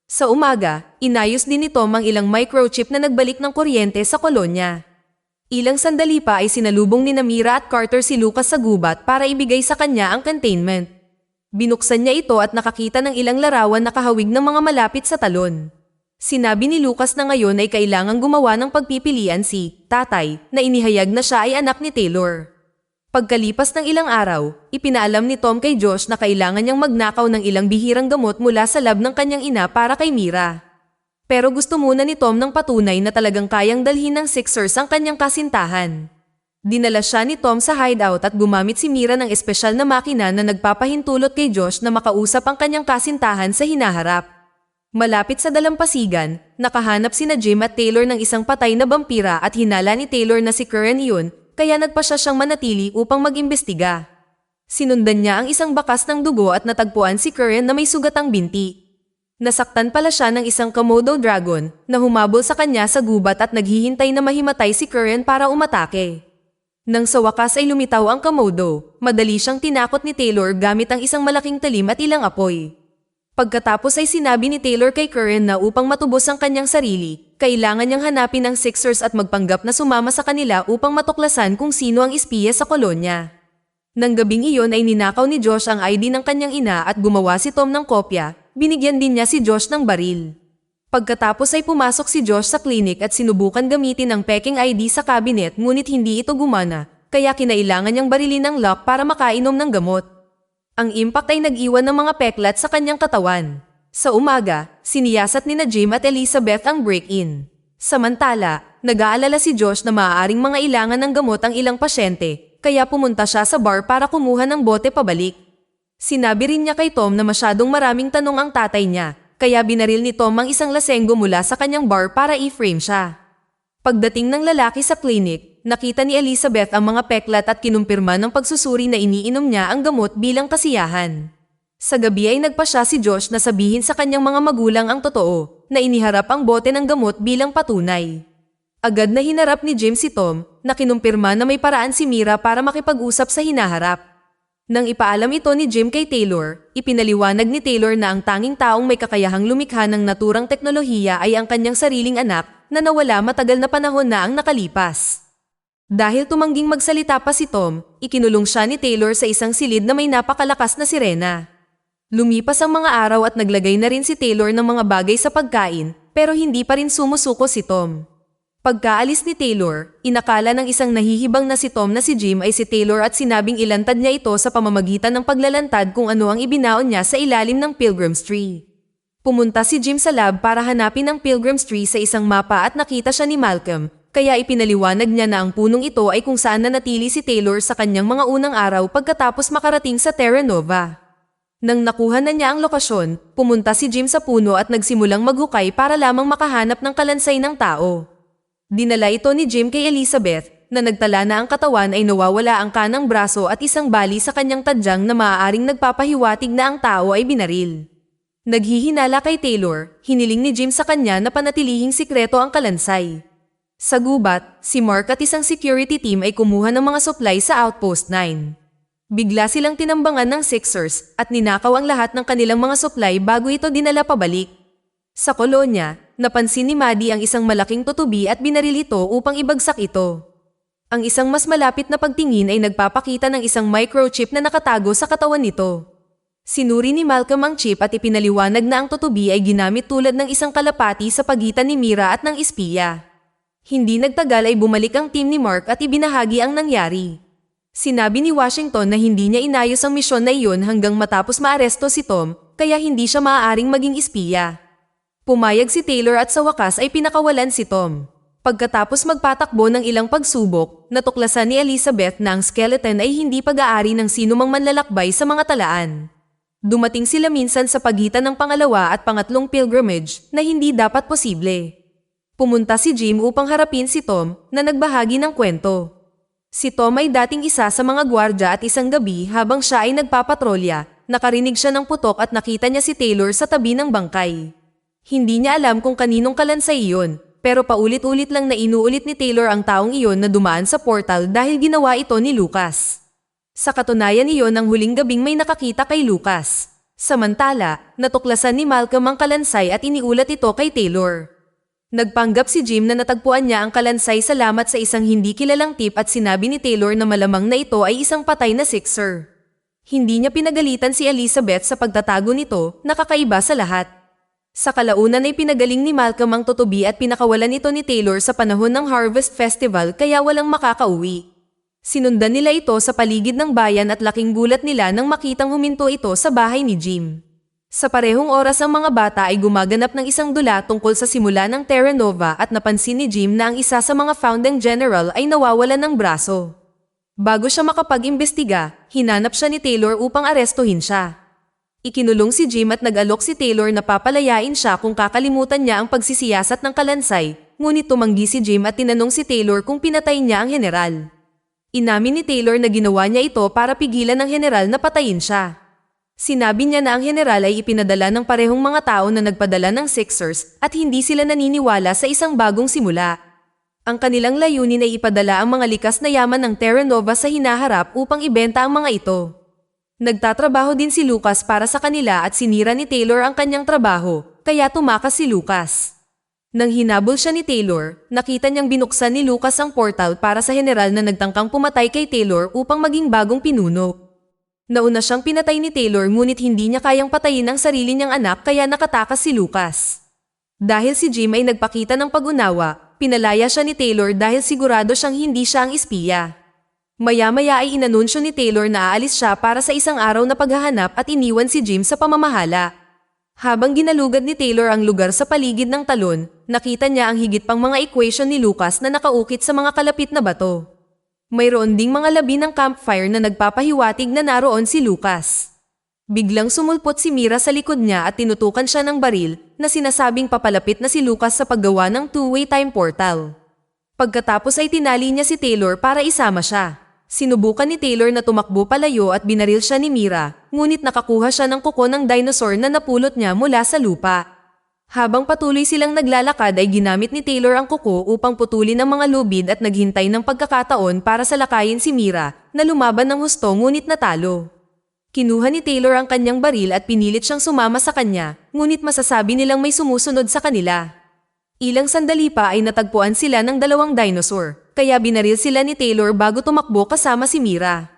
Sa umaga, inayos din ni Tom ang ilang microchip na nagbalik ng kuryente sa kolonya. Ilang sandali pa ay sinalubong ni Mira at Carter si Lucas sa gubat para ibigay sa kanya ang containment. Binuksan niya ito at nakakita ng ilang larawan na kahawig ng mga malapit sa talon. Sinabi ni Lucas na ngayon ay kailangang gumawa ng pagpipilian si Tatay na inihayag na siya ay anak ni Taylor. Pagkalipas ng ilang araw, ipinaalam ni Tom kay Josh na kailangan niyang magnakaw ng ilang bihirang gamot mula sa lab ng kanyang ina para kay Mira. Pero gusto muna ni Tom ng patunay na talagang kayang dalhin ng Sixers ang kanyang kasintahan. Dinala siya ni Tom sa hideout at gumamit si Mira ng espesyal na makina na nagpapahintulot kay Josh na makausap ang kanyang kasintahan sa hinaharap. Malapit sa dalampasigan, nakahanap sina Jim at Taylor ng isang patay na vampira at hinala ni Taylor na si Curran iyon, kaya nagpasya siyang manatili upang mag-imbestiga. Sinundan niya ang isang bakas ng dugo at natagpuan si Curran na may sugatang binti. Nasaktan pala siya ng isang Komodo dragon na humabol sa kanya sa gubat at naghihintay na mahimatay si Curran para umatake. Nang sa wakas ay lumitaw ang Komodo, madali siyang tinakot ni Taylor gamit ang isang malaking talim at ilang apoy. Pagkatapos ay sinabi ni Taylor kay Curran na upang matubos ang kanyang sarili, kailangan niyang hanapin ang Sixers at magpanggap na sumama sa kanila upang matuklasan kung sino ang espiya sa kolonya. Nang gabing iyon ay ninakaw ni Josh ang ID ng kanyang ina at gumawa si Tom ng kopya, binigyan din niya si Josh ng baril. Pagkatapos ay pumasok si Josh sa klinik at sinubukan gamitin ang peking ID sa cabinet ngunit hindi ito gumana, kaya kinailangan niyang barilin ang lock para makainom ng gamot. Ang impact ay nag-iwan ng mga peklat sa kanyang katawan. Sa umaga, siniyasat ni na Jim at Elizabeth ang break-in. Samantala, nag-aalala si Josh na maaaring mga ilangan ng gamot ang ilang pasyente, kaya pumunta siya sa bar para kumuha ng bote pabalik. Sinabi rin niya kay Tom na masyadong maraming tanong ang tatay niya, kaya binaril ni Tom ang isang lasenggo mula sa kanyang bar para i-frame siya. Pagdating ng lalaki sa klinik, nakita ni Elizabeth ang mga peklat at kinumpirma ng pagsusuri na iniinom niya ang gamot bilang kasiyahan. Sa gabi ay nagpa siya si Josh na sabihin sa kanyang mga magulang ang totoo, na iniharap ang bote ng gamot bilang patunay. Agad na hinarap ni Jim si Tom, na kinumpirma na may paraan si Mira para makipag-usap sa hinaharap. Nang ipaalam ito ni Jim kay Taylor, ipinaliwanag ni Taylor na ang tanging taong may kakayahang lumikha ng naturang teknolohiya ay ang kanyang sariling anak na nawala matagal na panahon na ang nakalipas. Dahil tumangging magsalita pa si Tom, ikinulong siya ni Taylor sa isang silid na may napakalakas na sirena. Lumipas ang mga araw at naglagay na rin si Taylor ng mga bagay sa pagkain, pero hindi pa rin sumusuko si Tom. Pagkaalis ni Taylor, inakala ng isang nahihibang na si Tom na si Jim ay si Taylor at sinabing ilantad niya ito sa pamamagitan ng paglalantad kung ano ang ibinaon niya sa ilalim ng Pilgrim's Tree. Pumunta si Jim sa lab para hanapin ang Pilgrim's Tree sa isang mapa at nakita siya ni Malcolm, kaya ipinaliwanag niya na ang punong ito ay kung saan nanatili si Taylor sa kanyang mga unang araw pagkatapos makarating sa Terra Nova. Nang nakuha na niya ang lokasyon, pumunta si Jim sa puno at nagsimulang maghukay para lamang makahanap ng kalansay ng tao. Dinala ito ni Jim kay Elizabeth, na nagtala na ang katawan ay nawawala ang kanang braso at isang bali sa kanyang tadyang na maaaring nagpapahiwatig na ang tao ay binaril. Naghihinala kay Taylor, hiniling ni Jim sa kanya na panatilihing sikreto ang kalansay. Sa gubat, si Mark at isang security team ay kumuha ng mga supply sa Outpost 9. Bigla silang tinambangan ng Sixers at ninakaw ang lahat ng kanilang mga supply bago ito dinala pabalik. Sa kolonya, napansin ni Maddie ang isang malaking tutubi at binaril ito upang ibagsak ito. Ang isang mas malapit na pagtingin ay nagpapakita ng isang microchip na nakatago sa katawan nito. Sinuri ni Malcolm ang chip at ipinaliwanag na ang tutubi ay ginamit tulad ng isang kalapati sa pagitan ni Mira at ng espiya. Hindi nagtagal ay bumalik ang team ni Mark at ibinahagi ang nangyari. Sinabi ni Washington na hindi niya inayos ang misyon na iyon hanggang matapos maaresto si Tom, kaya hindi siya maaaring maging espiya. Pumayag si Taylor at sa wakas ay pinakawalan si Tom. Pagkatapos magpatakbo ng ilang pagsubok, natuklasan ni Elizabeth na ang skeleton ay hindi pag-aari ng sinumang manlalakbay sa mga talaan. Dumating sila minsan sa pagitan ng pangalawa at pangatlong pilgrimage na hindi dapat posible. Pumunta si Jim upang harapin si Tom na nagbahagi ng kwento. Si Tom ay dating isa sa mga gwardya at isang gabi habang siya ay nagpapatrolya, nakarinig siya ng putok at nakita niya si Taylor sa tabi ng bangkay. Hindi niya alam kung kaninong kalansay iyon, pero paulit-ulit lang na inuulit ni Taylor ang taong iyon na dumaan sa portal dahil ginawa ito ni Lucas. Sa katunayan iyon ang huling gabing may nakakita kay Lucas. Samantala, natuklasan ni Malcolm ang kalansay at iniulat ito kay Taylor. Nagpanggap si Jim na natagpuan niya ang kalansay salamat sa isang hindi kilalang tip at sinabi ni Taylor na malamang na ito ay isang patay na Sixer. Hindi niya pinagalitan si Elizabeth sa pagtatago nito, nakakaiba sa lahat. Sa kalaunan ay pinagaling ni Malcolm ang tutubi at pinakawalan ito ni Taylor sa panahon ng Harvest Festival kaya walang makakauwi. Sinundan nila ito sa paligid ng bayan at laking gulat nila nang makitang huminto ito sa bahay ni Jim. Sa parehong oras ang mga bata ay gumaganap ng isang dula tungkol sa simula ng Terra Nova at napansin ni Jim na ang isa sa mga founding general ay nawawalan ng braso. Bago siya makapag-imbestiga, hinanap siya ni Taylor upang arestuhin siya. Ikinulong si Jim at nag-alok si Taylor na papalayain siya kung kakalimutan niya ang pagsisiyasat ng kalansay, ngunit tumanggi si Jim at tinanong si Taylor kung pinatay niya ang general. Inamin ni Taylor na ginawa niya ito para pigilan ng general na patayin siya. Sinabi niya na ang general ay ipinadala ng parehong mga tao na nagpadala ng Sixers at hindi sila naniniwala sa isang bagong simula. Ang kanilang layunin ay ipadala ang mga likas na yaman ng Terra Nova sa hinaharap upang ibenta ang mga ito. Nagtatrabaho din si Lucas para sa kanila at sinira ni Taylor ang kanyang trabaho, kaya tumakas si Lucas. Nang hinabol siya ni Taylor, nakita niyang binuksan ni Lucas ang portal para sa general na nagtangkang pumatay kay Taylor upang maging bagong pinuno. Nauna siyang pinatay ni Taylor ngunit hindi niya kayang patayin ang sarili niyang anak kaya nakatakas si Lucas. Dahil si Jim ay nagpakita ng pag-unawa, pinalaya siya ni Taylor dahil sigurado siyang hindi siya ang espiya. Maya-maya ay inanunsyo ni Taylor na aalis siya para sa isang araw na paghahanap at iniwan si Jim sa pamamahala. Habang ginalugad ni Taylor ang lugar sa paligid ng talon, nakita niya ang higit pang mga equation ni Lucas na nakaukit sa mga kalapit na bato. Mayroon ding mga labi ng campfire na nagpapahiwatig na naroon si Lucas. Biglang sumulpot si Mira sa likod niya at tinutukan siya ng baril na sinasabing papalapit na si Lucas sa paggawa ng two-way time portal. Pagkatapos ay tinali niya si Taylor para isama siya. Sinubukan ni Taylor na tumakbo palayo at binaril siya ni Mira, ngunit nakakuha siya ng kuko ng dinosaur na napulot niya mula sa lupa. Habang patuloy silang naglalakad ay ginamit ni Taylor ang kuko upang putulin ang mga lubid at naghintay ng pagkakataon para salakayin si Mira na lumaban ng husto ngunit natalo. Kinuha ni Taylor ang kanyang baril at pinilit siyang sumama sa kanya, ngunit masasabi nilang may sumusunod sa kanila. Ilang sandali pa ay natagpuan sila ng dalawang dinosaur, kaya binaril sila ni Taylor bago tumakbo kasama si Mira.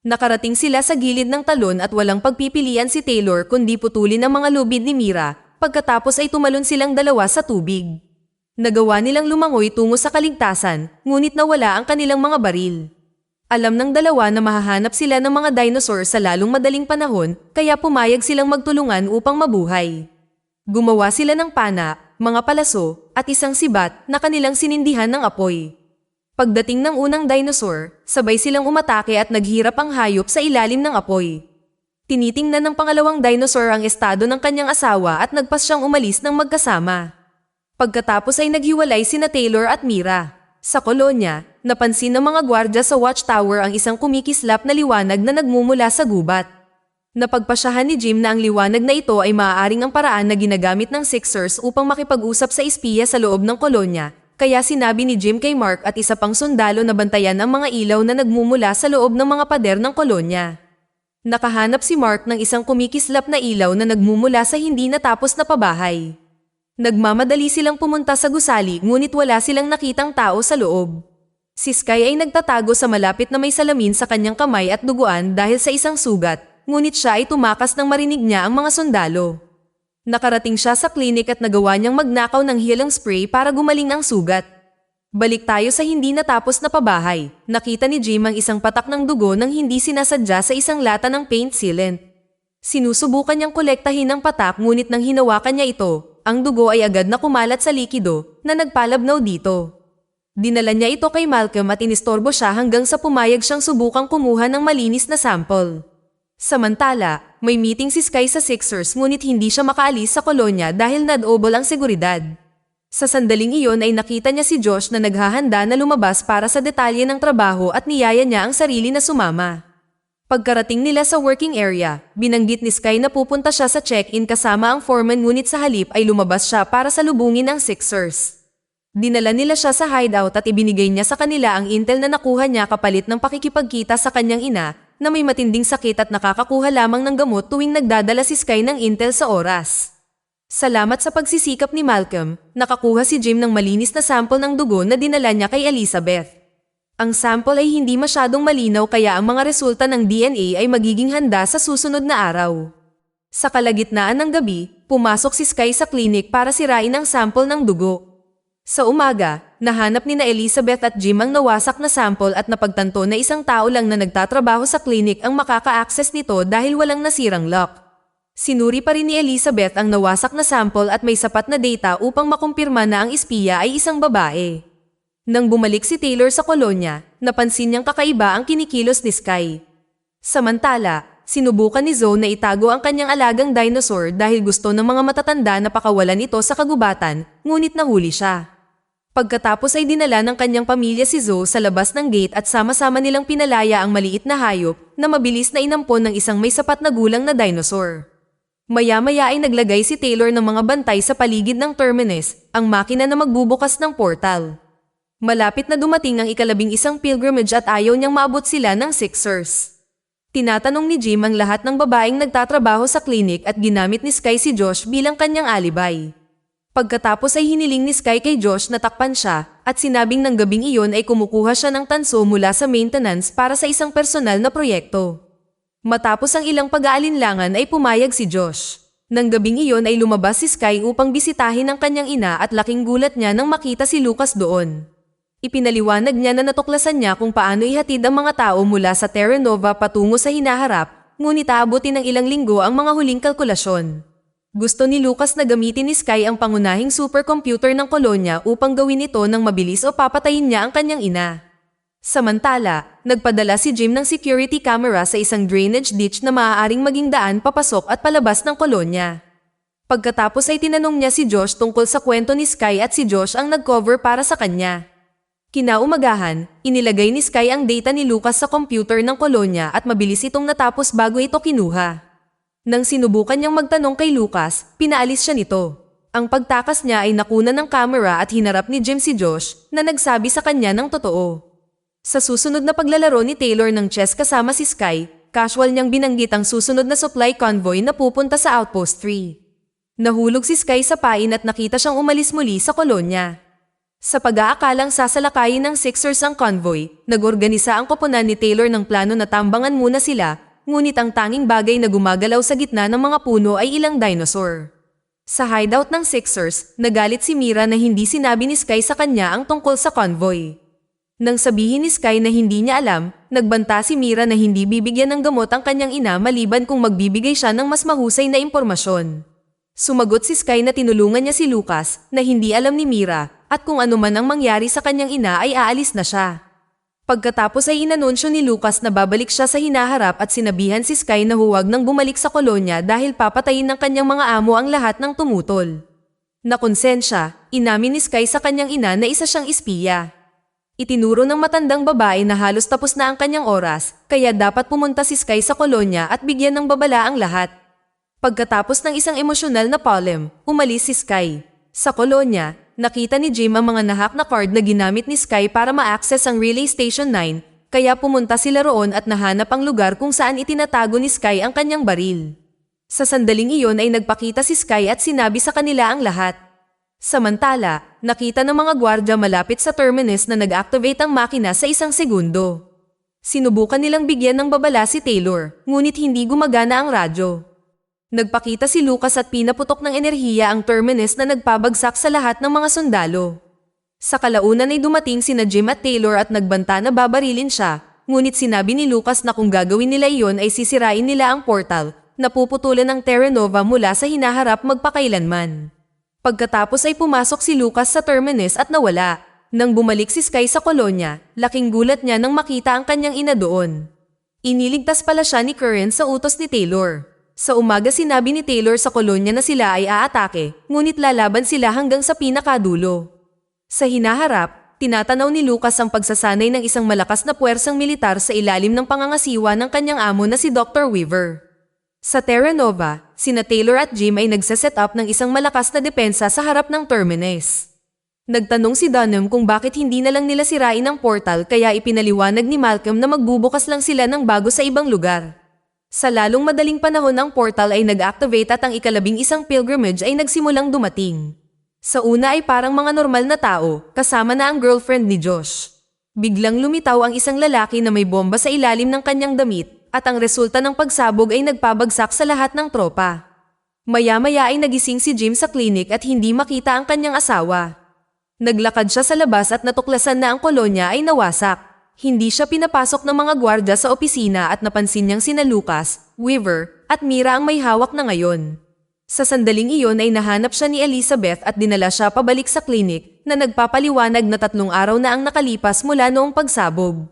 Nakarating sila sa gilid ng talon at walang pagpipilian si Taylor kundi putulin ang mga lubid ni Mira, pagkatapos ay tumalon silang dalawa sa tubig. Nagawa nilang lumangoy tungo sa kaligtasan, ngunit nawala ang kanilang mga baril. Alam ng dalawa na mahahanap sila ng mga dinosaur sa lalong madaling panahon, kaya pumayag silang magtulungan upang mabuhay. Gumawa sila ng pana, mga palaso, at isang sibat na kanilang sinindihan ng apoy. Pagdating ng unang dinosaur, sabay silang umatake at naghirap ang hayop sa ilalim ng apoy. Tinitingnan ng pangalawang dinosaur ang estado ng kanyang asawa at nagpas siyang umalis ng magkasama. Pagkatapos ay naghiwalay sina Taylor at Mira. Sa kolonya, napansin ng mga gwardya sa watchtower ang isang kumikislap na liwanag na nagmumula sa gubat. Napagpasyahan ni Jim na ang liwanag na ito ay maaaring ang paraan na ginagamit ng Sixers upang makipag-usap sa espiya sa loob ng kolonya, kaya sinabi ni Jim kay Mark at isa pang sundalo na bantayan ang mga ilaw na nagmumula sa loob ng mga pader ng kolonya. Nakahanap si Mark ng isang kumikislap na ilaw na nagmumula sa hindi natapos na pabahay. Nagmamadali silang pumunta sa gusali ngunit wala silang nakitang tao sa loob. Si Sky ay nagtatago sa malapit na may salamin sa kanyang kamay at duguan dahil sa isang sugat, ngunit siya ay tumakas nang marinig niya ang mga sundalo. Nakarating siya sa klinik at nagawa niyang magnakaw ng healing spray para gumaling ang sugat. Balik tayo sa hindi natapos na pabahay. Nakita ni Jim ang isang patak ng dugo nang hindi sinasadya sa isang lata ng paint sealant. Sinusubukan niyang kolektahin ang patak ngunit nang hinawakan niya ito, ang dugo ay agad na kumalat sa likido na nagpalabnaw dito. Dinala niya ito kay Malcolm at inistorbo siya hanggang sa pumayag siyang subukang kumuha ng malinis na sample. Samantala, may meeting si Sky sa Sixers ngunit hindi siya makaalis sa kolonya dahil nadobol ang seguridad. Sa sandaling iyon ay nakita niya si Josh na naghahanda na lumabas para sa detalye ng trabaho at niyaya niya ang sarili na sumama. Pagkarating nila sa working area, binanggit ni Sky na pupunta siya sa check-in kasama ang foreman ngunit sa halip ay lumabas siya para salubungin ang Sixers. Dinala nila siya sa hideout at ibinigay niya sa kanila ang intel na nakuha niya kapalit ng pakikipagkita sa kanyang ina na may matinding sakit at nakakakuha lamang ng gamot tuwing nagdadala si Sky ng intel sa oras. Salamat sa pagsisikap ni Malcolm, nakakuha si Jim ng malinis na sample ng dugo na dinala niya kay Elizabeth. Ang sample ay hindi masyadong malinaw kaya ang mga resulta ng DNA ay magiging handa sa susunod na araw. Sa kalagitnaan ng gabi, pumasok si Sky sa klinik para sirain ang sample ng dugo. Sa umaga, nahanap ni na Elizabeth at Jim ang nawasak na sample at napagtanto na isang tao lang na nagtatrabaho sa klinik ang makaka-access nito dahil walang nasirang lock. Sinuri pa rin ni Elizabeth ang nawasak na sample at may sapat na data upang makumpirma na ang espiya ay isang babae. Nang bumalik si Taylor sa kolonya, napansin niyang kakaiba ang kinikilos ni Sky. Samantala, sinubukan ni Zoe na itago ang kanyang alagang dinosaur dahil gusto ng mga matatanda na pakawalan ito sa kagubatan, ngunit nahuli siya. Pagkatapos ay dinala ng kanyang pamilya si Zoe sa labas ng gate at sama-sama nilang pinalaya ang maliit na hayop na mabilis na inampon ng isang may sapat na gulang na dinosaur. Maya-maya ay naglagay si Taylor ng mga bantay sa paligid ng terminus, ang makina na magbubukas ng portal. Malapit na dumating ang ika-11 pilgrimage at ayaw niyang maabot sila ng Sixers. Tinatanong ni Jim ang lahat ng babaeng nagtatrabaho sa klinik at ginamit ni Sky si Josh bilang kanyang alibay. Pagkatapos ay hiniling ni Sky kay Josh na takpan siya at sinabing ng gabing iyon ay kumukuha siya ng tanso mula sa maintenance para sa isang personal na proyekto. Matapos ang ilang pag-aalinlangan ay pumayag si Josh. Nang gabing iyon ay lumabas si Sky upang bisitahin ang kanyang ina at laking gulat niya nang makita si Lucas doon. Ipinaliwanag niya na natuklasan niya kung paano ihatid ang mga tao mula sa Terra Nova patungo sa hinaharap, ngunit aabutin ng ilang linggo ang mga huling kalkulasyon. Gusto ni Lucas na gamitin ni Sky ang pangunahing supercomputer ng kolonya upang gawin ito ng mabilis o papatayin niya ang kanyang ina. Samantala, nagpadala si Jim ng security camera sa isang drainage ditch na maaaring maging daan papasok at palabas ng kolonya. Pagkatapos ay tinanong niya si Josh tungkol sa kwento ni Sky at si Josh ang nag-cover para sa kanya. Kinaumagahan, inilagay ni Sky ang data ni Lucas sa computer ng kolonya at mabilis itong natapos bago ito kinuha. Nang sinubukan niyang magtanong kay Lucas, pinaalis siya nito. Ang pagtakas niya ay nakuna ng camera at hinarap ni Jim si Josh na nagsabi sa kanya ng totoo. Sa susunod na paglalaro ni Taylor ng chess kasama si Sky, casual niyang binanggit ang susunod na supply convoy na pupunta sa Outpost 3. Nahulog si Sky sa pain at nakita siyang umalis muli sa kolonya. Sa pag-aakalang sasalakayin ng Sixers ang convoy, nag-organisa ang koponan ni Taylor ng plano na tambangan muna sila, ngunit ang tanging bagay na gumagalaw sa gitna ng mga puno ay ilang dinosaur. Sa hideout ng Sixers, nagalit si Mira na hindi sinabi ni Sky sa kanya ang tungkol sa convoy. Nang sabihin ni Sky na hindi niya alam, nagbanta si Mira na hindi bibigyan ng gamot ang kanyang ina maliban kung magbibigay siya ng mas mahusay na impormasyon. Sumagot si Sky na tinulungan niya si Lucas na hindi alam ni Mira at kung ano man ang mangyari sa kanyang ina ay aalis na siya. Pagkatapos ay inanunsyo ni Lucas na babalik siya sa hinaharap at sinabihan si Sky na huwag nang bumalik sa kolonya dahil papatayin ng kanyang mga amo ang lahat ng tumutol. Nakonsensya, inamin ni Sky sa kanyang ina na isa siyang espiya. Itinuro ng matandang babae na halos tapos na ang kanyang oras, kaya dapat pumunta si Sky sa kolonya at bigyan ng babala ang lahat. Pagkatapos ng isang emosyonal na polem, umalis si Sky. Sa kolonya, nakita ni Jim ang mga nahack na card na ginamit ni Sky para ma-access ang Relay Station 9, kaya pumunta sila roon at nahanap ang lugar kung saan itinatago ni Sky ang kanyang baril. Sa sandaling iyon ay nagpakita si Sky at sinabi sa kanila ang lahat. Samantala, nakita ng mga gwardya malapit sa terminus na nag-activate ang makina sa isang segundo. Sinubukan nilang bigyan ng babala si Taylor, ngunit hindi gumagana ang radyo. Nagpakita si Lucas at pinaputok ng enerhiya ang terminus na nagpabagsak sa lahat ng mga sundalo. Sa kalaunan ay dumating sina Jim at Taylor at nagbanta na babarilin siya, ngunit sinabi ni Lucas na kung gagawin nila iyon ay sisirain nila ang portal, na puputulan ng Terra Nova mula sa hinaharap magpakailanman. Pagkatapos ay pumasok si Lucas sa terminus at nawala. Nang bumalik si Sky sa kolonya, laking gulat niya nang makita ang kanyang ina doon. Iniligtas pala siya ni Curran sa utos ni Taylor. Sa umaga sinabi ni Taylor sa kolonya na sila ay aatake, ngunit lalaban sila hanggang sa pinakadulo. Sa hinaharap, tinatanaw ni Lucas ang pagsasanay ng isang malakas na puwersang militar sa ilalim ng pangangasiwa ng kanyang amo na si Dr. Weaver. Sa Terra Nova, sina Taylor at Jim ay nagsaset up ng isang malakas na depensa sa harap ng terminus. Nagtanong si Dunham kung bakit hindi na lang nila sirain ang portal kaya ipinaliwanag ni Malcolm na magbubukas lang sila ng bago sa ibang lugar. Sa lalong madaling panahon ang portal ay nag-activate at ang ika-11 pilgrimage ay nagsimulang dumating. Sa una ay parang mga normal na tao, kasama na ang girlfriend ni Josh. Biglang lumitaw ang isang lalaki na may bomba sa ilalim ng kanyang damit. At ang resulta ng pagsabog ay nagpabagsak sa lahat ng tropa. Maya-maya ay nagising si Jim sa klinik at hindi makita ang kanyang asawa. Naglakad siya sa labas at natuklasan na ang kolonya ay nawasak. Hindi siya pinapasok ng mga gwardya sa opisina at napansin niyang sina Lucas, Weaver, at Mira ang may hawak na ngayon. Sa sandaling iyon ay nahanap siya ni Elizabeth at dinala siya pabalik sa klinik na nagpapaliwanag na 3 araw na ang nakalipas mula noong pagsabog.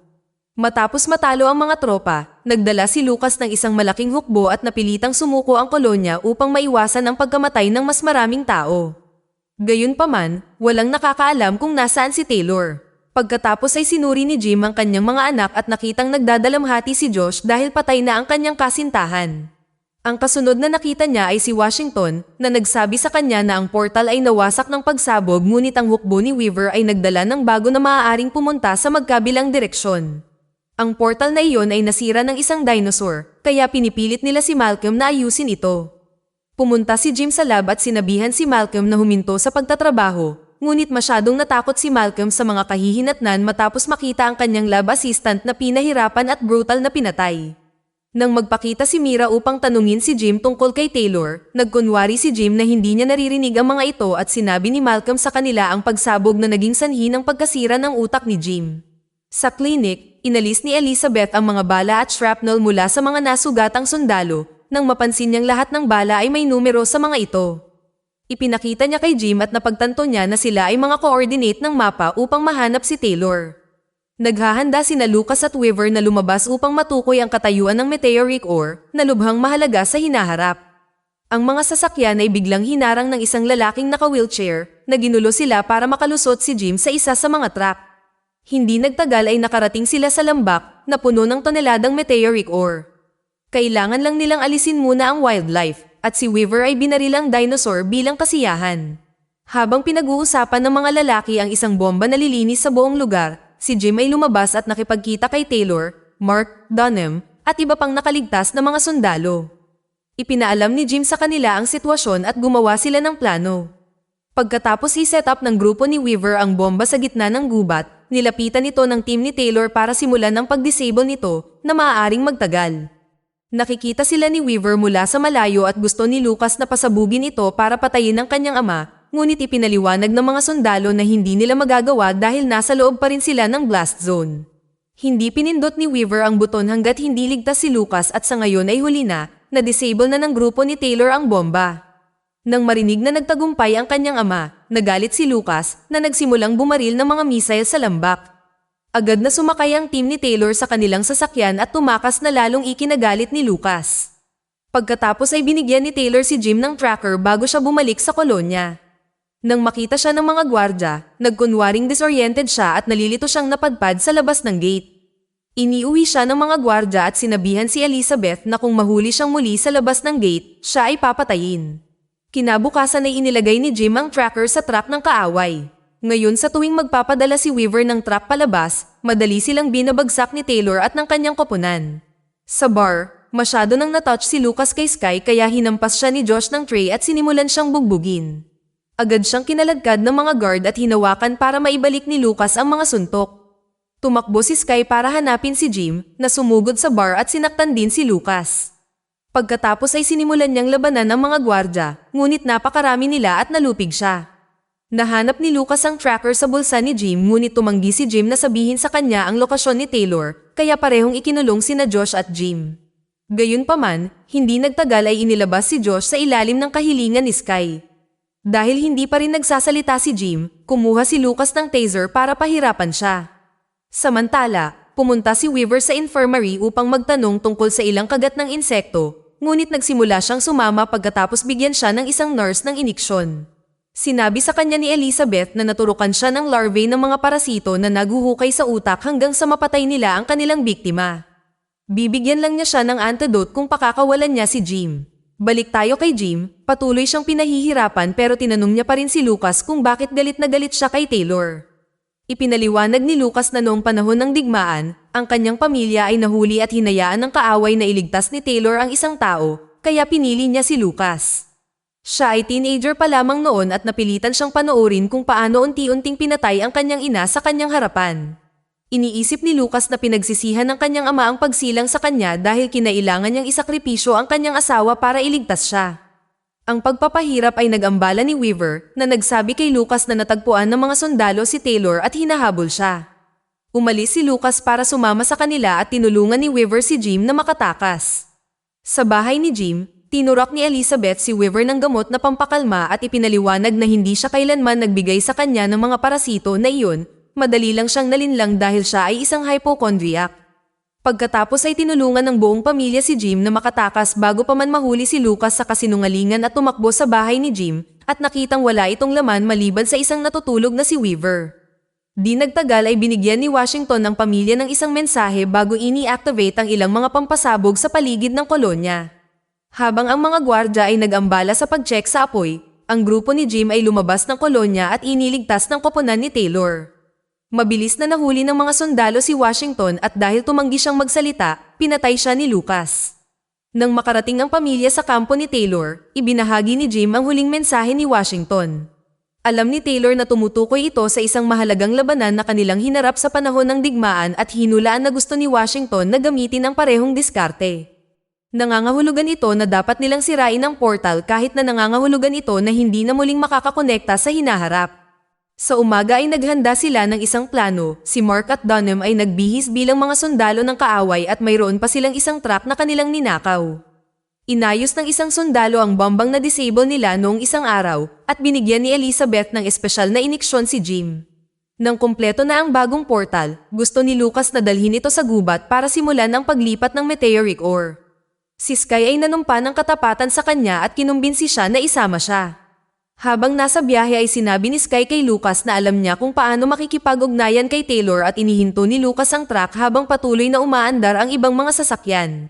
Matapos matalo ang mga tropa, nagdala si Lucas ng isang malaking hukbo at napilitang sumuko ang kolonya upang maiwasan ang pagkamatay ng mas maraming tao. Gayunpaman, walang nakakaalam kung nasaan si Taylor. Pagkatapos ay sinuri ni Jim ang kanyang mga anak at nakitang nagdadalamhati si Josh dahil patay na ang kanyang kasintahan. Ang kasunod na nakita niya ay si Washington na nagsabi sa kanya na ang portal ay nawasak ng pagsabog ngunit ang hukbo ni Weaver ay nagdala ng bago na maaaring pumunta sa magkabilang direksyon. Ang portal na iyon ay nasira ng isang dinosaur kaya pinipilit nila si Malcolm na ayusin ito. Pumunta si Jim sa lab at sinabihan si Malcolm na huminto sa pagtatrabaho, ngunit masyadong natakot si Malcolm sa mga kahihinatnan matapos makita ang kanyang lab assistant na pinahirapan at brutal na pinatay. Nang magpakita si Mira upang tanungin si Jim tungkol kay Taylor, nagkunwari si Jim na hindi niya naririnig ang mga ito at sinabi ni Malcolm sa kanila ang pagsabog na naging sanhi ng pagkasira ng utak ni Jim. Sa klinik, inalis ni Elizabeth ang mga bala at shrapnel mula sa mga nasugatang sundalo, nang mapansin niyang lahat ng bala ay may numero sa mga ito. Ipinakita niya kay Jim at napagtanto niya na sila ay mga coordinate ng mapa upang mahanap si Taylor. Naghahanda sina Lucas at Weaver na lumabas upang matukoy ang katayuan ng meteoric ore na lubhang mahalaga sa hinaharap. Ang mga sasakyan ay biglang hinarang ng isang lalaking naka-wheelchair na ginulo sila para makalusot si Jim sa isa sa mga truck. Hindi nagtagal ay nakarating sila sa lambak na puno ng toneladang meteoric ore. Kailangan lang nilang alisin muna ang wildlife at si Weaver ay binarilang dinosaur bilang kasiyahan. Habang pinag-uusapan ng mga lalaki ang isang bomba na lilinis sa buong lugar, si Jim ay lumabas at nakipagkita kay Taylor, Mark, Dunham, at iba pang nakaligtas na mga sundalo. Ipinaalam ni Jim sa kanila ang sitwasyon at gumawa sila ng plano. Pagkatapos i-set up ng grupo ni Weaver ang bomba sa gitna ng gubat, nilapitan ito ng team ni Taylor para simulan ang pag-disable nito na maaaring magtagal. Nakikita sila ni Weaver mula sa malayo at gusto ni Lucas na pasabugin ito para patayin ang kanyang ama, ngunit ipinaliwanag ng mga sundalo na hindi nila magagawa dahil nasa loob pa rin sila ng blast zone. Hindi pinindot ni Weaver ang buton hanggat hindi ligtas si Lucas at sa ngayon ay huli na-disable na ng grupo ni Taylor ang bomba. Nang marinig na nagtagumpay ang kanyang ama, nagalit si Lucas na nagsimulang bumaril ng mga missile sa lambak. Agad na sumakay ang team ni Taylor sa kanilang sasakyan at tumakas na lalong ikinagalit ni Lucas. Pagkatapos ay binigyan ni Taylor si Jim ng tracker bago siya bumalik sa kolonya. Nang makita siya ng mga gwardya, nagkunwaring disoriented siya at nalilito siyang napadpad sa labas ng gate. Iniuwi siya ng mga gwardya at sinabihan si Elizabeth na kung mahuli siyang muli sa labas ng gate, siya ay papatayin. Kinabukasan ay inilagay ni Jim ang tracker sa truck ng kaaway. Ngayon sa tuwing magpapadala si Weaver ng truck palabas, madali silang binabagsak ni Taylor at ng kanyang koponan. Sa bar, masyado nang natouch si Lucas kay Sky kaya hinampas siya ni Josh ng tray at sinimulan siyang bugbugin. Agad siyang kinaladkad ng mga guard at hinawakan para maibalik ni Lucas ang mga suntok. Tumakbo si Sky para hanapin si Jim na sumugod sa bar at sinaktan din si Lucas. Pagkatapos ay sinimulan niyang labanan ang mga gwardya, ngunit napakarami nila at nalupig siya. Nahanap ni Lucas ang tracker sa bulsa ni Jim ngunit tumanggi si Jim na sabihin sa kanya ang lokasyon ni Taylor kaya parehong ikinulong sina Josh at Jim. Gayunpaman, hindi nagtagal ay inilabas si Josh sa ilalim ng kahilingan ni Sky. Dahil hindi pa rin nagsasalita si Jim, kumuha si Lucas ng taser para pahirapan siya. Samantala, pumunta si Weaver sa infirmary upang magtanong tungkol sa ilang kagat ng insekto, ngunit nagsimula siyang sumama pagkatapos bigyan siya ng isang nurse ng iniksyon. Sinabi sa kanya ni Elizabeth na naturukan siya ng larvae ng mga parasito na naguhukay sa utak hanggang sa mapatay nila ang kanilang biktima. Bibigyan lang niya siya ng antidote kung pakakawalan niya si Jim. Balik tayo kay Jim, patuloy siyang pinahihirapan pero tinanong niya pa rin si Lucas kung bakit galit na galit siya kay Taylor. Ipinaliwanag ni Lucas na noong panahon ng digmaan, ang kanyang pamilya ay nahuli at hinayaan ng kaaway na iligtas ni Taylor ang isang tao, kaya pinili niya si Lucas. Siya ay teenager pa lamang noon at napilitan siyang panoorin kung paano unti-unting pinatay ang kanyang ina sa kanyang harapan. Iniisip ni Lucas na pinagsisihan ng kanyang ama ang pagsilang sa kanya dahil kinailangan niyang isakripisyo ang kanyang asawa para iligtas siya. Ang pagpapahirap ay nag-ambala ni Weaver na nagsabi kay Lucas na natagpuan ng mga sundalo si Taylor at hinahabol siya. Umalis si Lucas para sumama sa kanila at tinulungan ni Weaver si Jim na makatakas. Sa bahay ni Jim, tinurak ni Elizabeth si Weaver ng gamot na pampakalma at ipinaliwanag na hindi siya kailanman nagbigay sa kanya ng mga parasito na iyon, madali lang siyang nalinlang dahil siya ay isang hypochondriac. Pagkatapos ay tinulungan ng buong pamilya si Jim na makatakas bago pa man mahuli si Lucas sa kasinungalingan at tumakbo sa bahay ni Jim at nakitang wala itong laman maliban sa isang natutulog na si Weaver. Di nagtagal ay binigyan ni Washington ng pamilya ng isang mensahe bago ini-activate ang ilang mga pampasabog sa paligid ng kolonya. Habang ang mga gwardya ay nag-ambala sa pag-check sa apoy, ang grupo ni Jim ay lumabas ng kolonya at iniligtas ng koponan ni Taylor. Mabilis na nahuli ng mga sundalo si Washington at dahil tumanggi siyang magsalita, pinatay siya ni Lucas. Nang makarating ang pamilya sa kampo ni Taylor, ibinahagi ni Jim ang huling mensahe ni Washington. Alam ni Taylor na tumutukoy ito sa isang mahalagang labanan na kanilang hinarap sa panahon ng digmaan at hinulaan na gusto ni Washington na gamitin ang parehong diskarte. Nangangahulugan ito na dapat nilang sirain ang portal kahit na nangangahulugan ito na hindi na muling makakakonekta sa hinaharap. Sa umaga ay naghanda sila ng isang plano, si Mark at Dunham ay nagbihis bilang mga sundalo ng kaaway at mayroon pa silang isang truck na kanilang ninakaw. Inayos ng isang sundalo ang bombang na disable nila noong isang araw at binigyan ni Elizabeth ng espesyal na iniksyon si Jim. Nang kumpleto na ang bagong portal, gusto ni Lucas na dalhin ito sa gubat para simulan ang paglipat ng meteoric ore. Si Sky ay nanumpa ng katapatan sa kanya at kinumbinsi siya na isama siya. Habang nasa biyahe ay sinabi ni Sky kay Lucas na alam niya kung paano makikipag-ugnayan kay Taylor at inihinto ni Lucas ang truck habang patuloy na umaandar ang ibang mga sasakyan.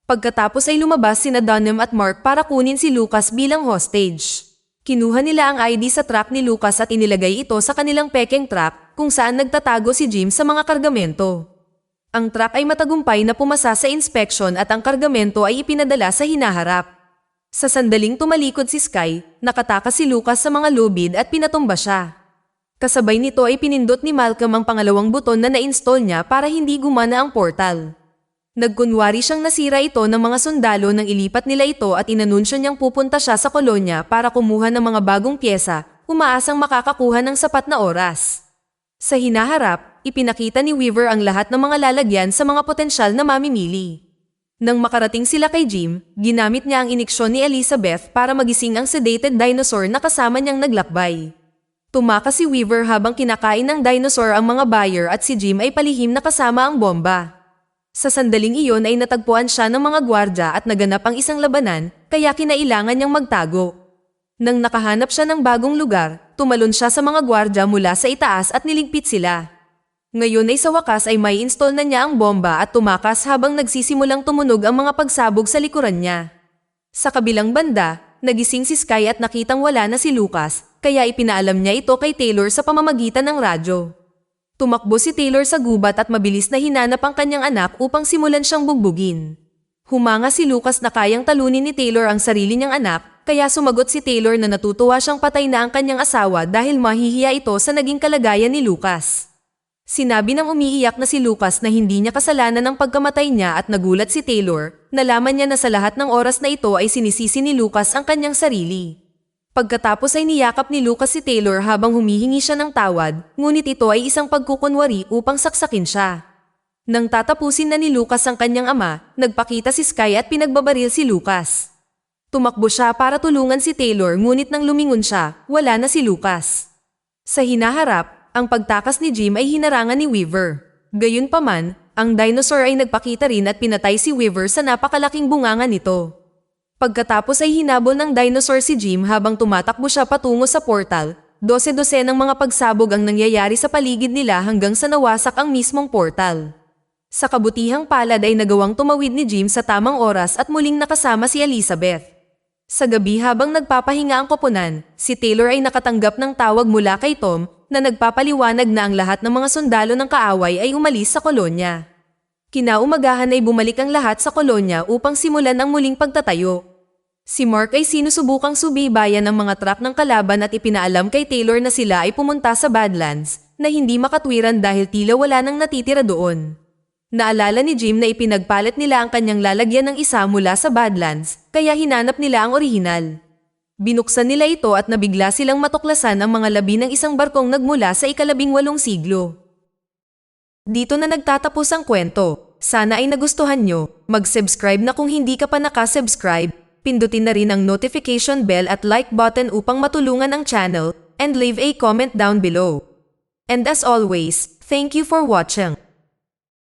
Pagkatapos ay lumabas sina Dunham at Mark para kunin si Lucas bilang hostage. Kinuha nila ang ID sa truck ni Lucas at inilagay ito sa kanilang pekeng truck kung saan nagtatago si Jim sa mga kargamento. Ang truck ay matagumpay na pumasa sa inspection at ang kargamento ay ipinadala sa hinaharap. Sa sandaling tumalikod si Sky, nakatakas si Lucas sa mga lubid at pinatumba siya. Kasabay nito ay pinindot ni Malcolm ang pangalawang buton na na-install niya para hindi gumana ang portal. Nagkunwari siyang nasira ito ng mga sundalo nang ilipat nila ito at inanunsyo niyang pupunta siya sa kolonya para kumuha ng mga bagong pyesa, umaasang makakakuha ng sapat na oras. Sa hinaharap, ipinakita ni Weaver ang lahat ng mga lalagyan sa mga potensyal na mamimili. Nang makarating sila kay Jim, ginamit niya ang iniksyon ni Elizabeth para magising ang sedated dinosaur na kasama niyang naglakbay. Tumakas si Weaver habang kinakain ng dinosaur ang mga buyer at si Jim ay palihim na kasama ang bomba. Sa sandaling iyon ay natagpuan siya ng mga gwardya at naganap ang isang labanan, kaya kinailangan niyang magtago. Nang nakahanap siya ng bagong lugar, tumalon siya sa mga gwardya mula sa itaas at niligpit sila. Ngayon ay sa wakas ay may install na niya ang bomba at tumakas habang nagsisimulang tumunog ang mga pagsabog sa likuran niya. Sa kabilang banda, nagising si Sky at nakitang wala na si Lucas, kaya ipinaalam niya ito kay Taylor sa pamamagitan ng radyo. Tumakbo si Taylor sa gubat at mabilis na hinanap ang kanyang anak upang simulan siyang bugbugin. Humanga si Lucas na kayang talunin ni Taylor ang sarili niyang anak, kaya sumagot si Taylor na natutuwa siyang patay na ang kanyang asawa dahil mahihiya ito sa naging kalagayan ni Lucas. Sinabi ng umiiyak na si Lucas na hindi niya kasalanan ang pagkamatay niya at nagulat si Taylor, nalaman niya na sa lahat ng oras na ito ay sinisisi ni Lucas ang kanyang sarili. Pagkatapos ay niyakap ni Lucas si Taylor habang humihingi siya ng tawad, ngunit ito ay isang pagkukunwari upang saksakin siya. Nang tatapusin na ni Lucas ang kanyang ama, nagpakita si Sky at pinagbabaril si Lucas. Tumakbo siya para tulungan si Taylor ngunit nang lumingon siya, wala na si Lucas. Sa hinaharap, ang pagtakas ni Jim ay hinarangan ni Weaver. Gayunpaman, ang dinosaur ay nagpakita rin at pinatay si Weaver sa napakalaking bunganga nito. Pagkatapos ay hinabol ng dinosaur si Jim habang tumatakbo siya patungo sa portal. 12 ng mga pagsabog ang nangyayari sa paligid nila hanggang sa nawasak ang mismong portal. Sa kabutihang palad ay nagawang tumawid ni Jim sa tamang oras at muling nakasama si Elizabeth. Sa gabi habang nagpapahinga ang koponan, si Taylor ay nakatanggap ng tawag mula kay Tom na nagpapaliwanag na ang lahat ng mga sundalo ng kaaway ay umalis sa kolonya. Kinaumagahan ay bumalik ang lahat sa kolonya upang simulan ang muling pagtatayo. Si Mark ay sinusubukang subaybayan ng mga truck ng kalaban at ipinaalam kay Taylor na sila ay pumunta sa Badlands na hindi makatwiran dahil tila wala nang natitira doon. Naalala ni Jim na ipinagpalit nila ang kanyang lalagyan ng isa mula sa Badlands, kaya hinanap nila ang orihinal. Binuksan nila ito at nabigla silang matuklasan ang mga labi ng isang barkong nagmula sa ika-18 siglo. Dito na nagtatapos ang kwento. Sana ay nagustuhan nyo. Mag-subscribe na kung hindi ka pa nakasubscribe. Pindutin na rin ang notification bell at like button upang matulungan ang channel, and leave a comment down below. And as always, thank you for watching.